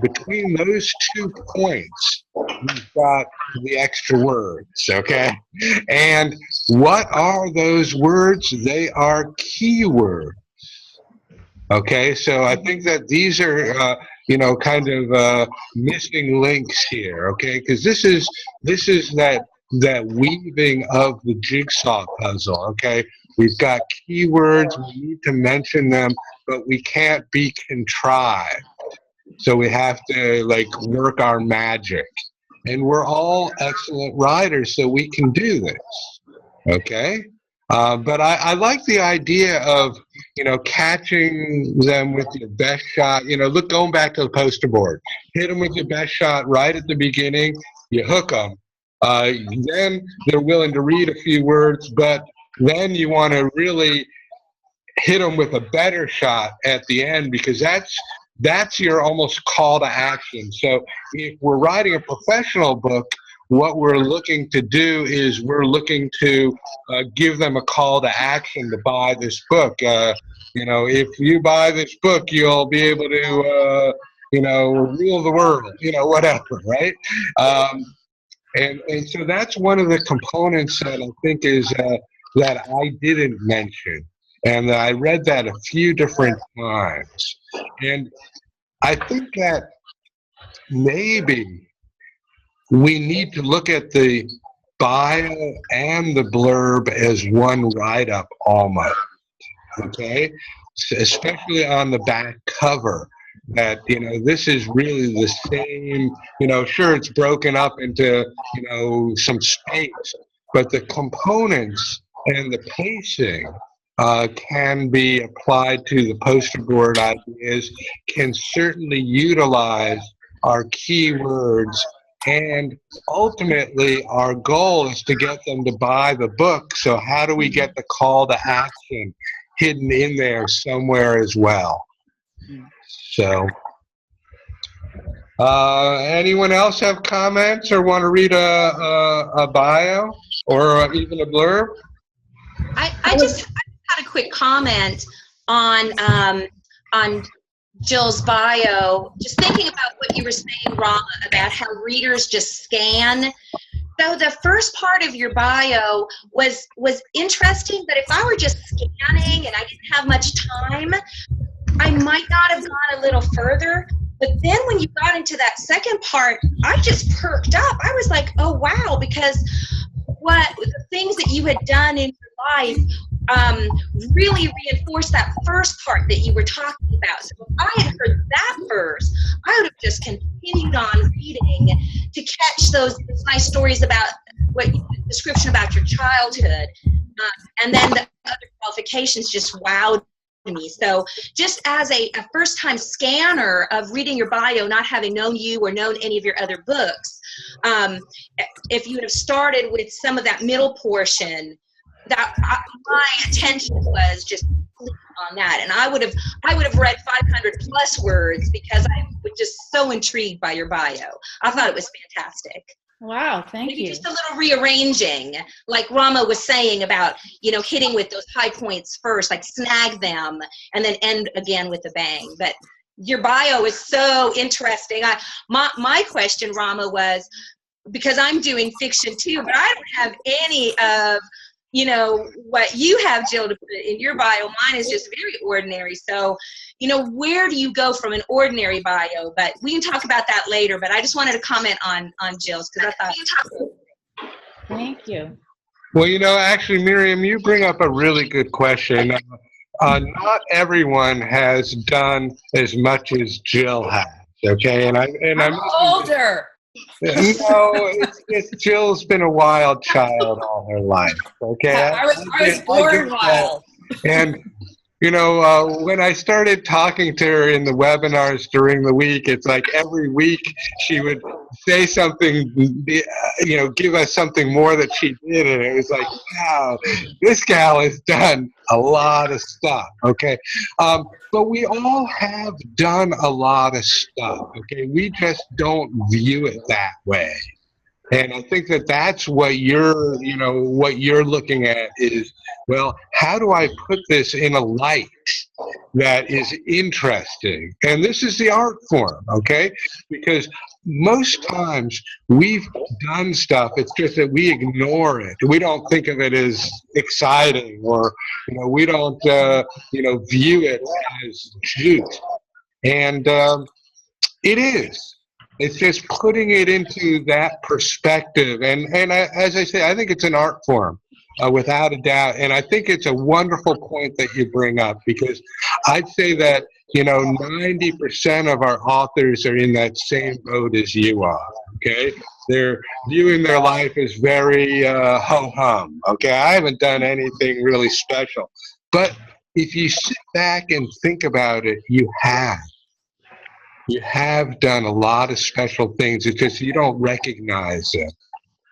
between those 2 points, we've got the extra words. Okay, and what are those words? They are keywords. Okay, so I think that these are, kind of missing links here. Okay, because this is that weaving of the jigsaw puzzle. Okay, we've got keywords. We need to mention them, but we can't be contrived. So we have to work our magic, and we're all excellent writers, so we can do this. Okay. But I like the idea of, catching them with your best shot. Going back to the poster board, hit them with your best shot right at the beginning. You hook them. Then they're willing to read a few words, but then you want to really hit them with a better shot at the end, because that's your almost call to action. So if we're writing a professional book, what we're looking to do is we're looking to give them a call to action to buy this book. If you buy this book, you'll be able to, rule the world, whatever, right? And so that's one of the components that I think is that I didn't mention. And I read that a few different times. And I think that maybe we need to look at the bio and the blurb as one write-up almost, okay? Especially on the back cover, that, this is really the same, sure, it's broken up into, some space, but the components and the pacing can be applied to the poster board ideas, can certainly utilize our keywords. And ultimately, our goal is to get them to buy the book. So how do we get the call to action hidden in there somewhere as well? So, anyone else have comments or want to read a bio or even a blurb? I just had a quick comment on Jill's bio, just thinking about what you were saying, Rama, about how readers just scan. So the first part of your bio was interesting, but if I were just scanning and I didn't have much time, I might not have gone a little further. But then when you got into that second part, I just perked up. I was like, oh, wow, because the things that you had done in your life really reinforced that first part that you were talking about. So if I had heard that first, I would have just continued on reading to catch those nice stories about description about your childhood. And then the other qualifications just wowed me. So just as a first-time scanner of reading your bio, not having known you or known any of your other books, if you would have started with some of that middle portion, that my attention was just on that, and I would have read 500 plus words because I was just so intrigued by your bio. I thought it was fantastic. Wow, thank you. Just a little rearranging, like Rama was saying about, hitting with those high points first, like snag them and then end again with a bang. But your bio is so interesting. My question, Rama, was, because I'm doing fiction too, but I don't have any of what you have, Jill, to put in your bio. Mine is just very ordinary. So, where do you go from an ordinary bio? But we can talk about that later. But I just wanted to comment on Jill's, because I thought. Thank you. Well, actually, Miriam, you bring up a really good question. Not everyone has done as much as Jill has. Okay, and I'm older. No, Jill's been a wild child all her life. Okay, I was born wild. And when I started talking to her in the webinars during the week, it's like every week she would say something, give us something more that she did, and it was like, wow, this gal has done a lot of stuff. Okay, but we all have done a lot of stuff. Okay, we just don't view it that way. And I think that that's what you're looking at is, well, how do I put this in a light that is interesting? And this is the art form, okay? Because most times we've done stuff, it's just that we ignore it. We don't think of it as exciting, or, we don't, view it as juice. And it is. It's just putting it into that perspective. And as I say, I think it's an art form, without a doubt. And I think it's a wonderful point that you bring up, because I'd say that, 90% of our authors are in that same boat as you are, okay? They're viewing their life as very ho-hum, okay? I haven't done anything really special. But if you sit back and think about it, you have. You have done a lot of special things. It's just you don't recognize it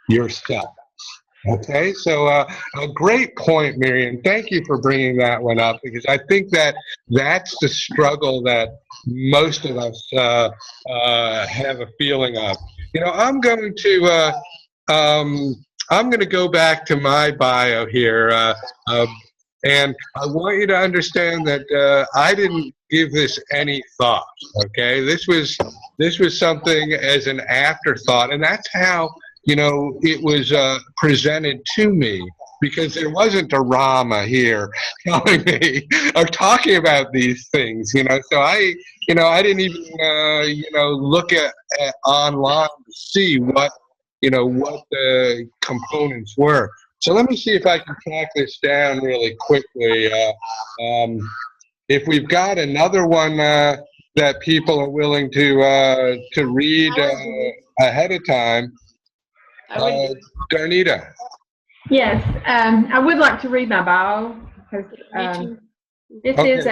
yourself. Okay, so a great point, Miriam. Thank you for bringing that one up, because I think that that's the struggle that most of us have a feeling of. I'm going to go back to my bio here, and I want you to understand that I didn't give this any thought. Okay, this was something as an afterthought, and that's how it was presented to me, because there wasn't a Rama here telling me or talking about these things. So I didn't even look at online to see what the components were. So let me see if I can track this down really quickly. If we've got another one that people are willing to read ahead of time, Darnita. Yes, I would like to read my bio, because this is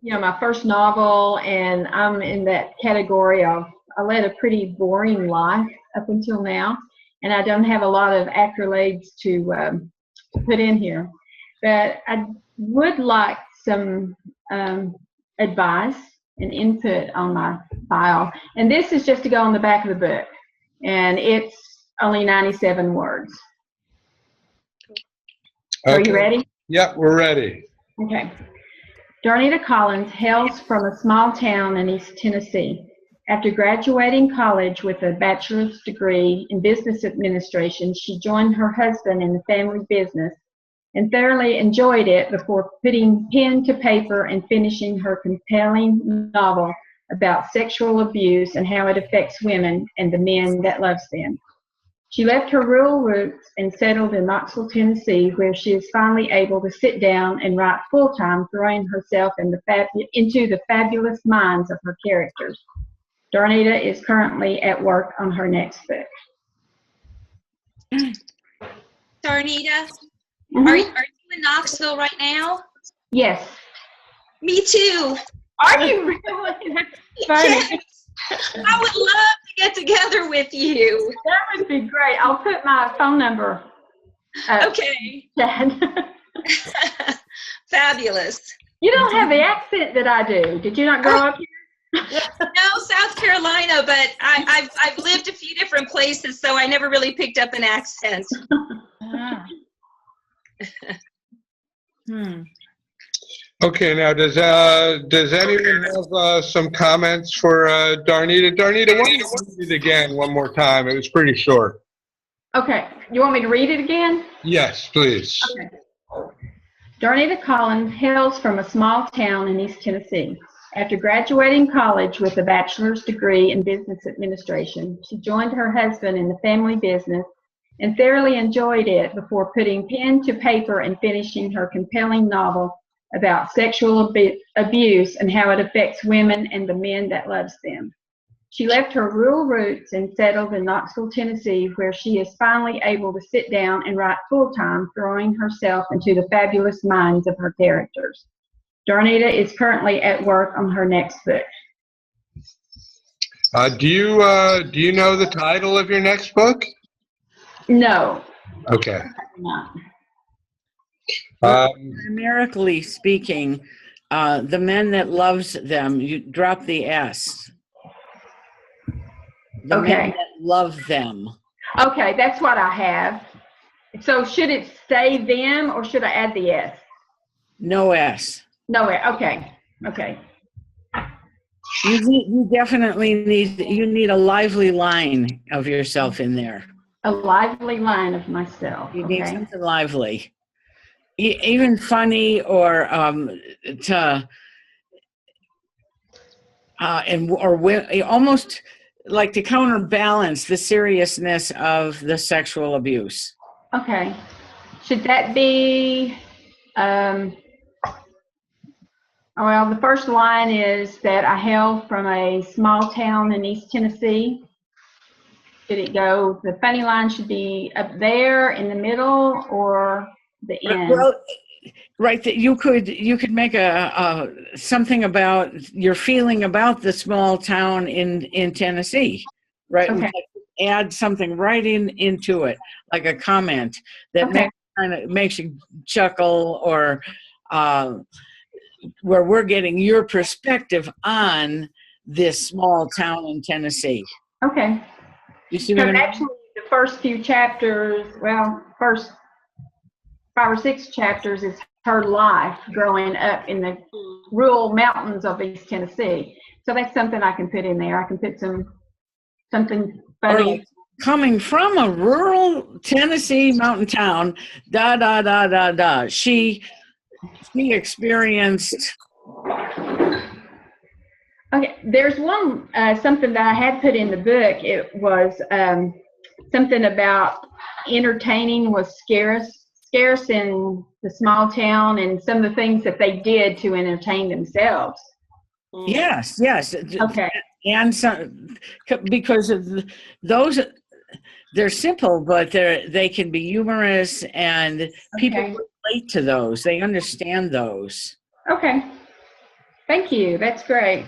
my first novel, and I'm in that category of I led a pretty boring life up until now, and I don't have a lot of accolades to put in here. But I would like some advice and input on my bio. And this is just to go on the back of the book. And it's only 97 words. Okay. Are you ready? Yep, we're ready. Okay. Darnita Collins hails from a small town in East Tennessee. After graduating college with a bachelor's degree in business administration, she joined her husband in the family business and thoroughly enjoyed it before putting pen to paper and finishing her compelling novel about sexual abuse and how it affects women and the men that loves them. She left her rural roots and settled in Knoxville, Tennessee, where she is finally able to sit down and write full-time, throwing herself into the fabulous minds of her characters. Darnita is currently at work on her next book. Darnita, Mm-hmm. are you in Knoxville right now? Yes. Me too. Are you really? That's funny. Yes. I would love to get together with you. That would be great. I'll put my phone number. Okay. Fabulous. You don't have the accent that I do. Did you not grow up here? No, South Carolina, but I've lived a few different places, so I never really picked up an accent. Okay, now does anyone have some comments for Darnita? Darnita, why don't you read it again one more time? It was pretty short. Okay, you want me to read it again? Yes, please. Okay. Darnita Collins hails from a small town in East Tennessee. After graduating college with a bachelor's degree in business administration, she joined her husband in the family business and thoroughly enjoyed it before putting pen to paper and finishing her compelling novel about sexual abuse and how it affects women and the men that loves them. She left her rural roots and settled in Knoxville, Tennessee, where she is finally able to sit down and write full-time, throwing herself into the fabulous minds of her characters. Darnita is currently at work on her next book. Do you know the title of your next book? No. Okay. Not. Numerically speaking, the men that loves them, you drop the S. The men Okay. that love them. Okay, that's what I have. So should it stay them or should I add the S? No S. No, okay, okay. You definitely need a lively line of yourself in there. A lively line of myself. You need Okay. something lively, even funny, or almost like to counterbalance the seriousness of the sexual abuse. Okay. Should that be, well, the first line is that I hail from a small town in East Tennessee. Should it go, the funny line should be up there in the middle or the end? Well, right, that you could make a something about your feeling about the small town in Tennessee, right? Okay. Like add something right into it, like a comment that Okay. makes you chuckle, or where we're getting your perspective on this small town in Tennessee. Okay. You see So what I mean? actually, the first few chapters, well, first 5 or 6 chapters is her life growing up in the rural mountains of East Tennessee. So that's something I can put in there. I can put something funny. Or like, coming from a rural Tennessee mountain town, she experienced. Okay, there's one, something that I had put in the book. It was something about entertaining was scarce in the small town, and some of the things that they did to entertain themselves. Yes. Okay. And some, because of those, they're simple, but they can be humorous, and people relate to those. They understand those. Okay. Thank you. That's great.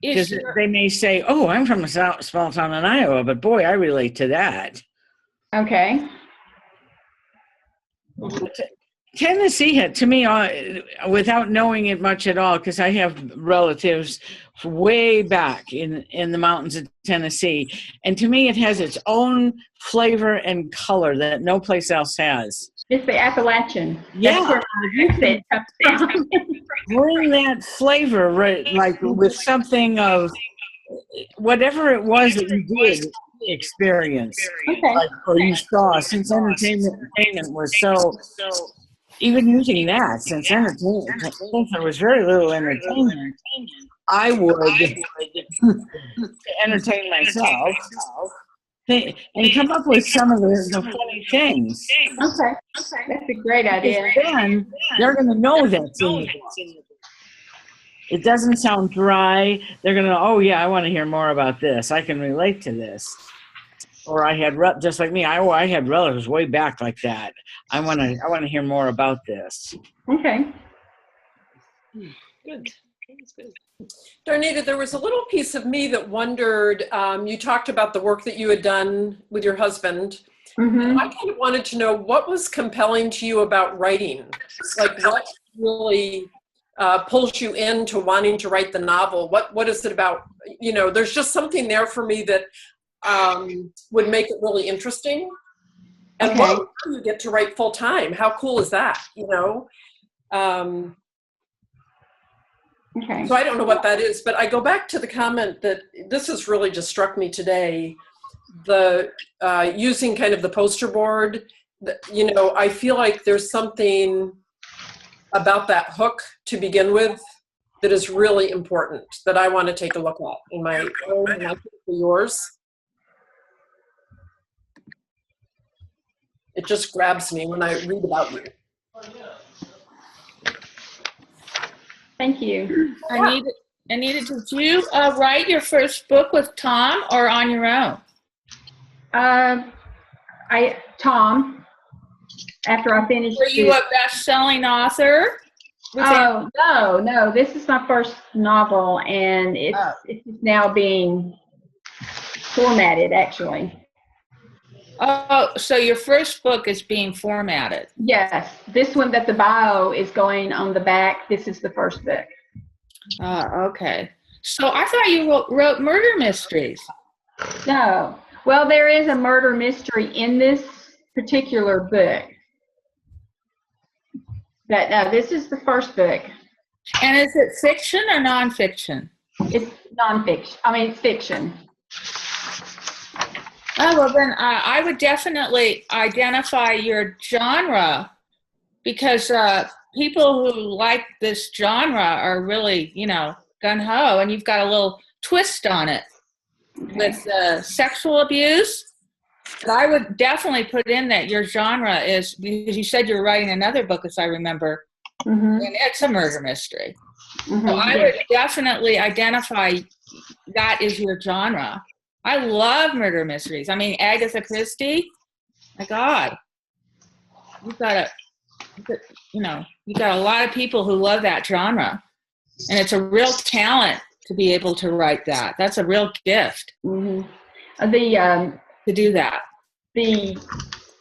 Because they may say, "Oh, I'm from a small town in Iowa, but boy, I relate to that." Okay. Tennessee had, to me, without knowing it much at all, because I have relatives way back in the mountains of Tennessee, and to me, it has its own flavor and color that no place else has. It's the Appalachian. Yeah. That's where you said something. Bring that flavor, right, like with something of whatever it was that you did experience, Okay. like, or you saw, since entertainment was so, even using that, since there was very little entertainment, I would entertain myself and come up with some of the funny things. Okay. That's a great idea. Then they're going to know that's in the book. It doesn't sound dry. They're going to, oh yeah, I want to hear more about this. I can relate to this. Or I had, just like me, I had relatives way back like that. I want to hear more about this. Okay. Good. That's good. Darnita, there was a little piece of me that wondered, you talked about the work that you had done with your husband. Mm-hmm. I kind of wanted to know what was compelling to you about writing? Like what really pulls you into wanting to write the novel? What is it about? You know, there's just something there for me that would make it really interesting. And Okay. what do you get to write full time? How cool is that? You know? Okay. So I don't know what that is, but I go back to the comment that this has really just struck me today. The using kind of the poster board, you know, I feel like there's something about that hook to begin with that is really important that I want to take a look at in my own and I think for yours. It just grabs me when I read about you. Thank you. Anita, did you write your first book with Tom or on your own? Tom, after I finished. Were you a best-selling author? Oh, no. This is my first novel, and it's now being formatted, actually. Oh, so your first book is being formatted. Yes. This one that the bio is going on the back, this is the first book. Okay. So I thought you wrote murder mysteries. No. Well, there is a murder mystery in this particular book. But no, this is the first book. And is it fiction or nonfiction? It's nonfiction. I mean, it's fiction. Oh, well, then I would definitely identify your genre, because people who like this genre are really, gung-ho, and you've got a little twist on it with sexual abuse. But I would definitely put in that your genre is, because you said you're writing another book, as I remember, and it's a murder mystery. So I would definitely identify that is your genre. I love murder mysteries. I mean, Agatha Christie, my God. You've got a lot of people who love that genre. And it's a real talent to be able to write that. That's a real gift to do that. The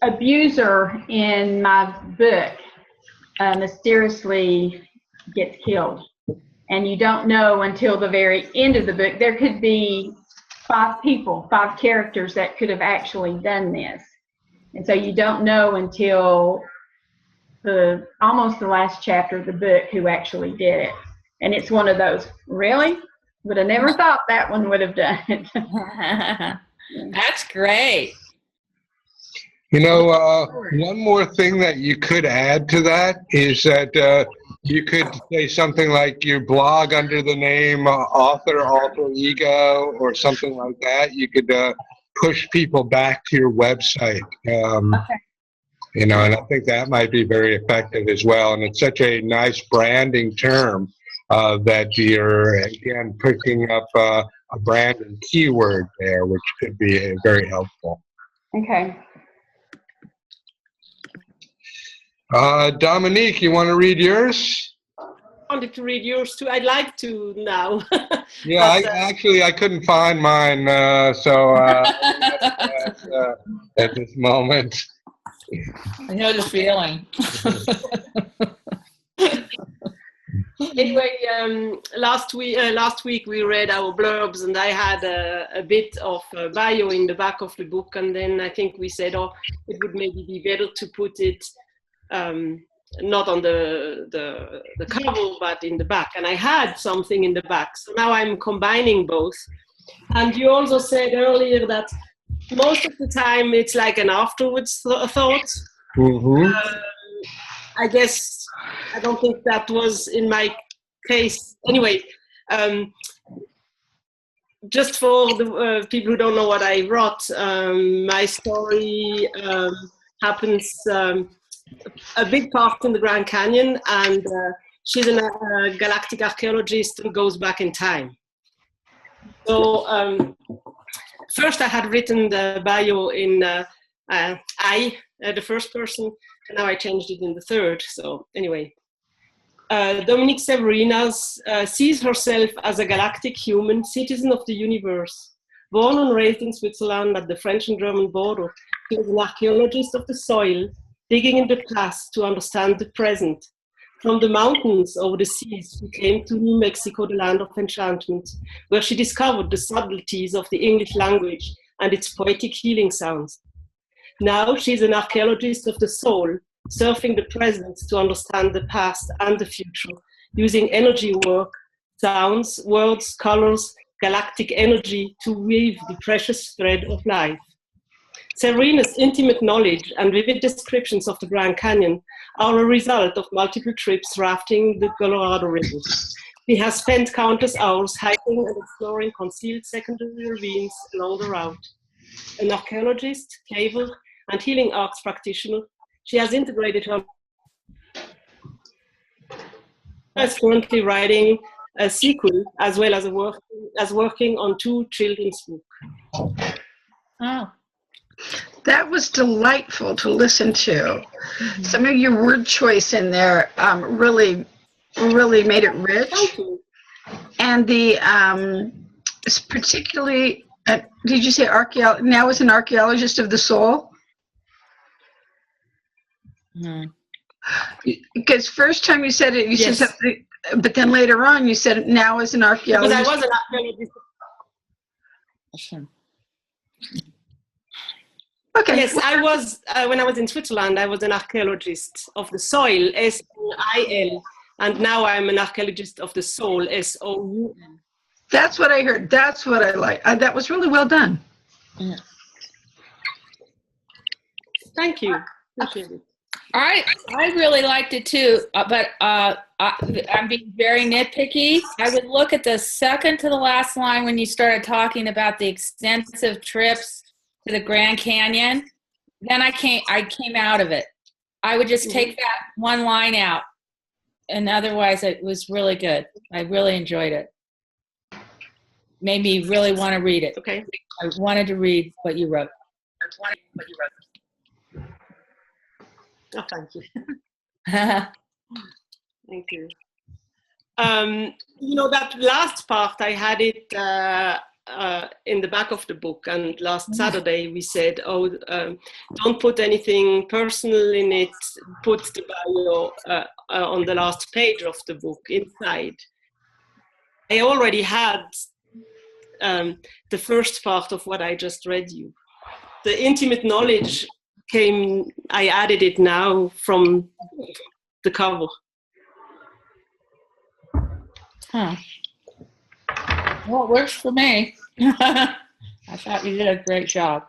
abuser in my book mysteriously gets killed. And you don't know until the very end of the book. There could be 5 characters that could have actually done this. And so you don't know until almost the last chapter of the book who actually did it. And it's one of those, really? Would have never thought that one would have done it. That's great. One more thing that you could add to that is that you could say something like you blog under the name author alter ego or something like that. You could push people back to your website. And I think that might be very effective as well. And it's such a nice branding term that you're, again, picking up a branding keyword there, which could be very helpful. Okay. Dominique, you want to read yours? I wanted to read yours too. I'd like to now. Yeah, but, I couldn't find mine, so at this moment. I know the feeling. Anyway, last week we read our blurbs, and I had a bit of bio in the back of the book, and then I think we said, it would maybe be better to put it not on the cover, but in the back. And I had something in the back, so now I'm combining both. And you also said earlier that most of the time it's like an afterwards thought. I guess I don't think that was in my case. Anyway, just for the people who don't know what I wrote, my story happens a big part in the Grand Canyon, and she's a galactic archaeologist who goes back in time. So first I had written the bio in the first person, and now I changed it in the third. So anyway, Dominique Severinas sees herself as a galactic human, citizen of the universe. Born and raised in Switzerland at the French and German border, she was an archaeologist of the soil, digging in the past to understand the present. From the mountains over the seas, she came to New Mexico, the land of enchantment, where she discovered the subtleties of the English language and its poetic healing sounds. Now she's an archaeologist of the soul, surfing the present to understand the past and the future, using energy work, sounds, words, colors, galactic energy to weave the precious thread of life. Severina's intimate knowledge and vivid descriptions of the Grand Canyon are a result of multiple trips rafting the Colorado River. She has spent countless hours hiking and exploring concealed secondary ravines along the route. An archaeologist, caver, and healing arts practitioner, she has integrated her. She is currently writing a sequel as well as working on 2 children's books. Oh. That was delightful to listen to. Some of your word choice in there really made it rich. Thank you. And it's particularly, did you say now as an archaeologist of the soul? Because first time you said it, you said something, but then later on you said now as an archaeologist. Because I was an archaeologist. Okay. Yes, I was, when I was in Switzerland, I was an archaeologist of the soil, S-O-I-L, and now I'm an archaeologist of the soul, S-O-U-L. That's what I heard. That's what I like. That was really well done. Yeah. Thank you. Appreciate it. I really liked it too, but I'm being very nitpicky. I would look at the second to the last line when you started talking about the extensive trips to the Grand Canyon. Then I came out of it. I would just take that one line out, and otherwise it was really good. I really enjoyed it. Made me really want to read it. Okay. I wanted to read what you wrote. Oh, thank you. Thank you. That last part, I had it in the back of the book, and last Saturday we said, don't put anything personal in it, put the bio on the last page of the book inside. I already had the first part of what I just read you. The intimate knowledge I added it now from the cover. Huh. Well, it works for me. I thought you did a great job.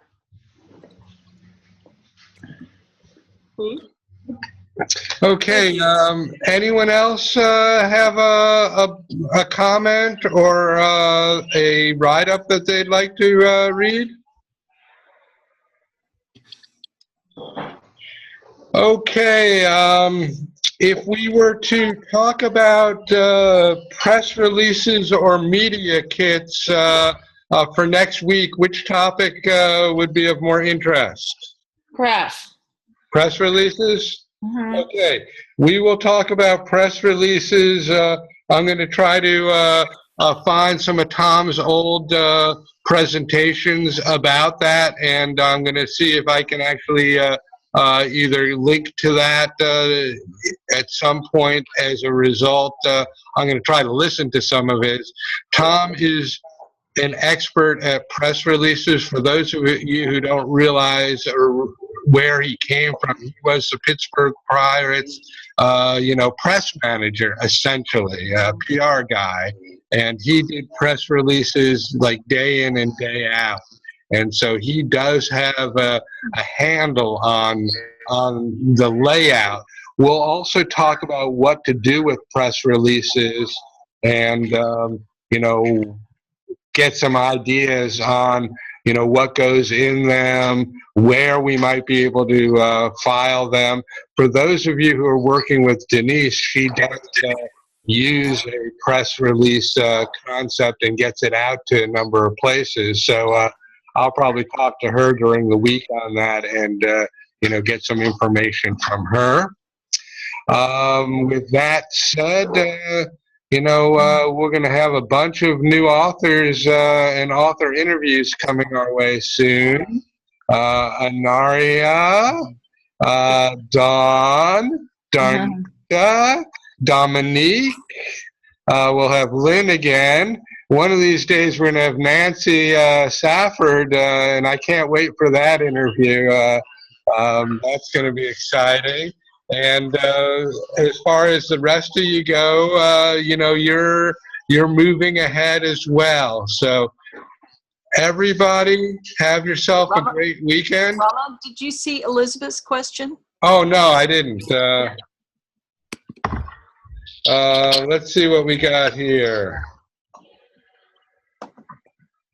Okay, anyone else have a comment or a write-up that they'd like to read? Okay, if we were to talk about press releases or media kits for next week, which topic would be of more interest? Press. Press releases? Mm-hmm. Okay, we will talk about press releases. I'm going to try to find some of Tom's old presentations about that, and I'm going to see if I can actually either link to that at some point. As a result, I'm going to try to listen to some of his. Tom is an expert at press releases. For those of you who don't realize or where he came from, he was the Pittsburgh Pirates, press manager, essentially, a PR guy, and he did press releases like day in and day out. And so he does have a handle on the layout. We'll also talk about what to do with press releases and, get some ideas on, what goes in them, where we might be able to file them. For those of you who are working with Denise, she does use a press release concept and gets it out to a number of places. So I'll probably talk to her during the week on that and, get some information from her. With that said, we're going to have a bunch of new authors and author interviews coming our way soon. Anaria, Dawn, Darnica, Dominique. We'll have Lynn again. One of these days we're going to have Nancy Safford, and I can't wait for that interview. That's going to be exciting. And as far as the rest of you go, you're moving ahead as well. So everybody, have yourself a great weekend. Rama, did you see Elizabeth's question? Oh, no, I didn't. Let's see what we got here.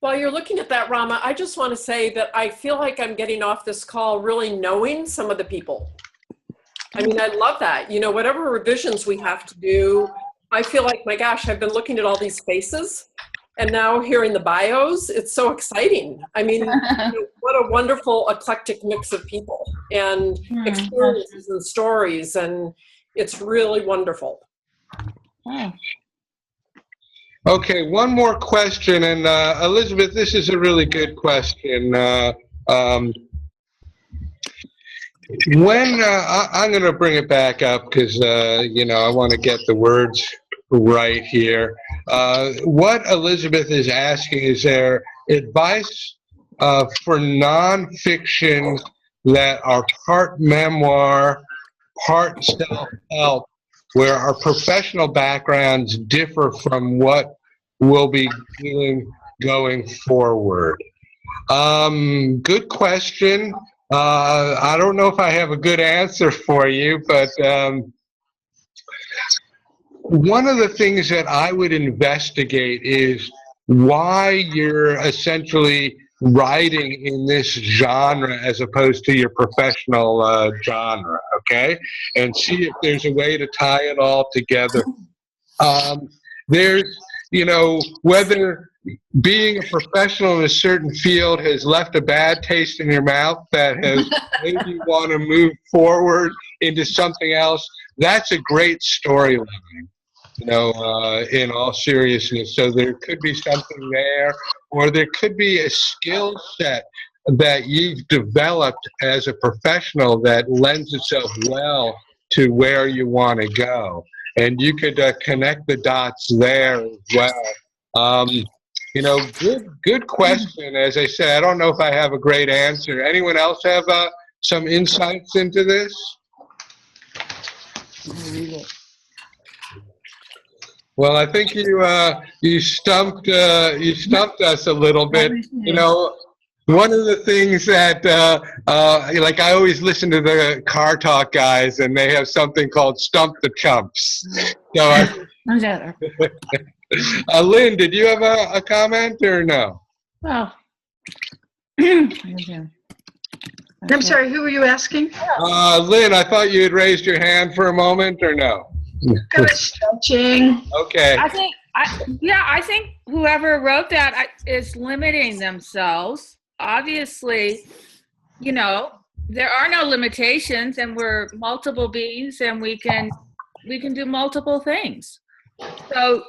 While you're looking at that, Rama, I just want to say that I feel like I'm getting off this call really knowing some of the people. I mean, I love that. Whatever revisions we have to do, I feel like, my gosh, I've been looking at all these faces, and now hearing the bios, it's so exciting. I mean, what a wonderful eclectic mix of people and experiences and stories, and it's really wonderful. Okay, one more question, and Elizabeth, this is a really good question. When I'm going to bring it back up because I want to get the words right here. What Elizabeth is asking is there advice for nonfiction that are part memoir, part self-help, where our professional backgrounds differ from what we'll be doing going forward? Good question. I don't know if I have a good answer for you, but one of the things that I would investigate is why you're essentially writing in this genre as opposed to your professional genre, okay? And see if there's a way to tie it all together. There's, whether being a professional in a certain field has left a bad taste in your mouth that has made you want to move forward into something else, that's a great storyline, in all seriousness. So there could be something there, or there could be a skill set that you've developed as a professional that lends itself well to where you want to go. And you could connect the dots there as well. Good question. As I said, I don't know if I have a great answer. Anyone else have some insights into this? Well, I think you stumped us a little bit. One of the things that like I always listen to the Car Talk guys, and they have something called Stump the Chumps. So, Lynn, did you have a comment or no? Well, I'm sorry, who were you asking? Lynn, I thought you had raised your hand for a moment, or no? I was stretching. Okay. I think whoever wrote that is limiting themselves. Obviously, there are no limitations, and we're multiple beings, and we can do multiple things. So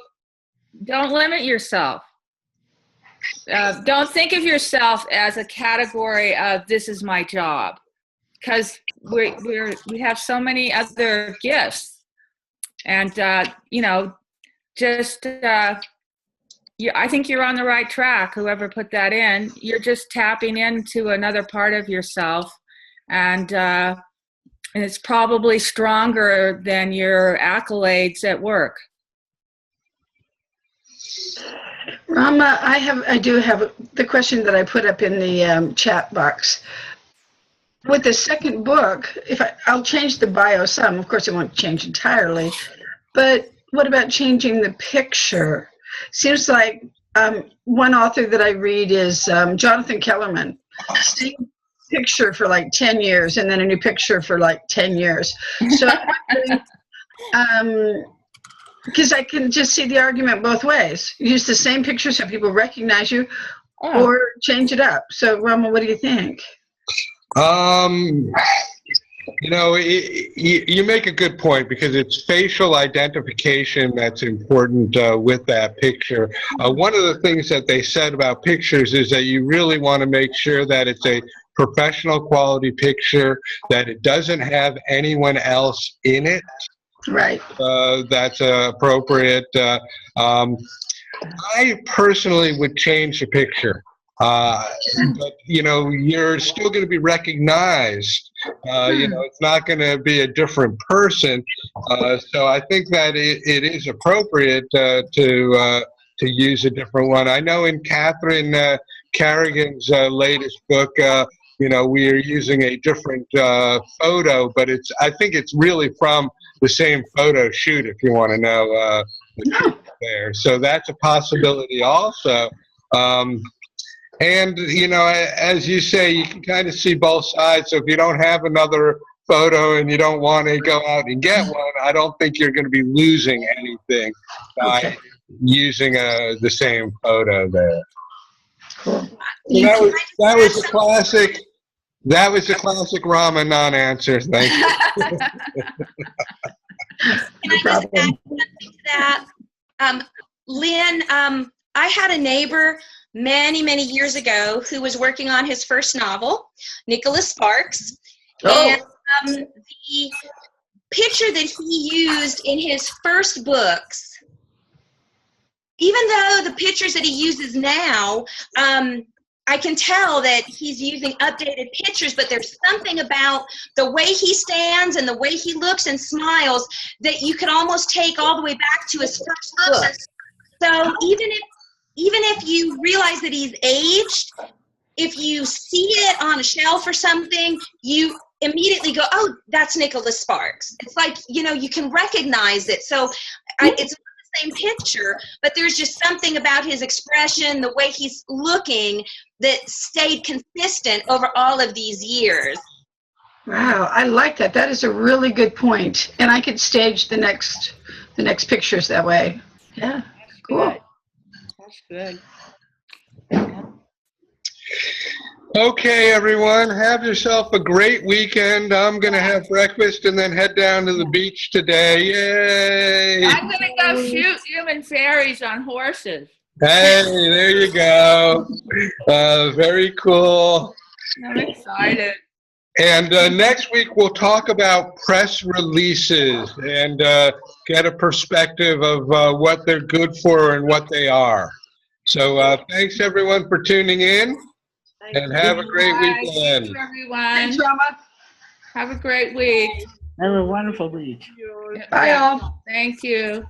don't limit yourself. Don't think of yourself as a category of this is my job, because we have so many other gifts, and I think you're on the right track. Whoever put that in, you're just tapping into another part of yourself, and it's probably stronger than your accolades at work. Rama, I do have the question that I put up in the chat box. With the second book, I'll change the bio some. Of course, it won't change entirely. But what about changing the picture? Seems like one author that I read is Jonathan Kellerman. Same picture for like 10 years, and then a new picture for like 10 years. So I'm wondering, because I can just see the argument both ways. Use the same picture so people recognize you, or change it up. So, Rama, what do you think? You make a good point, because it's facial identification that's important with that picture. One of the things that they said about pictures is that you really want to make sure that it's a professional quality picture, that it doesn't have anyone else in it. Right. That's appropriate. I personally would change the picture. But you're still going to be recognized. It's not going to be a different person. So I think that it is appropriate to use a different one. I know in Catherine Carrigan's latest book, we are using a different photo, but I think it's really from the same photo shoot, if you want to know the truth there. So that's a possibility also. And, as you say, you can kind of see both sides. So if you don't have another photo and you don't want to go out and get one, I don't think you're going to be losing anything by using the same photo there. Cool. So that was a classic. That was a classic Rama non-answer. Thank you. Can I just add something to that? Lynn, I had a neighbor many, many years ago who was working on his first novel, Nicholas Sparks. And the picture that he used in his first books, even though the pictures that he uses now, I can tell that he's using updated pictures, but there's something about the way he stands and the way he looks and smiles that you could almost take all the way back to his first book. So even if you realize that he's aged, if you see it on a shelf or something, you immediately go, oh, that's Nicholas Sparks. It's like, you can recognize it. So it's not the same picture, but there's just something about his expression, the way he's looking, that stayed consistent over all of these years. Wow, I like that. That is a really good point. And I could stage the next pictures that way. Yeah, cool. That's good. Okay, everyone, have yourself a great weekend. I'm going to have breakfast and then head down to the beach today. Yay! I'm going to go shoot human fairies on horses. Hey, there you go. Very cool. I'm excited. And next week we'll talk about press releases and get a perspective of what they're good for and what they are. So thanks everyone for tuning in, and have a great weekend. Thanks, everyone. Thanks, Rama. Have a great week. Have a wonderful week. Bye, all. Thank you.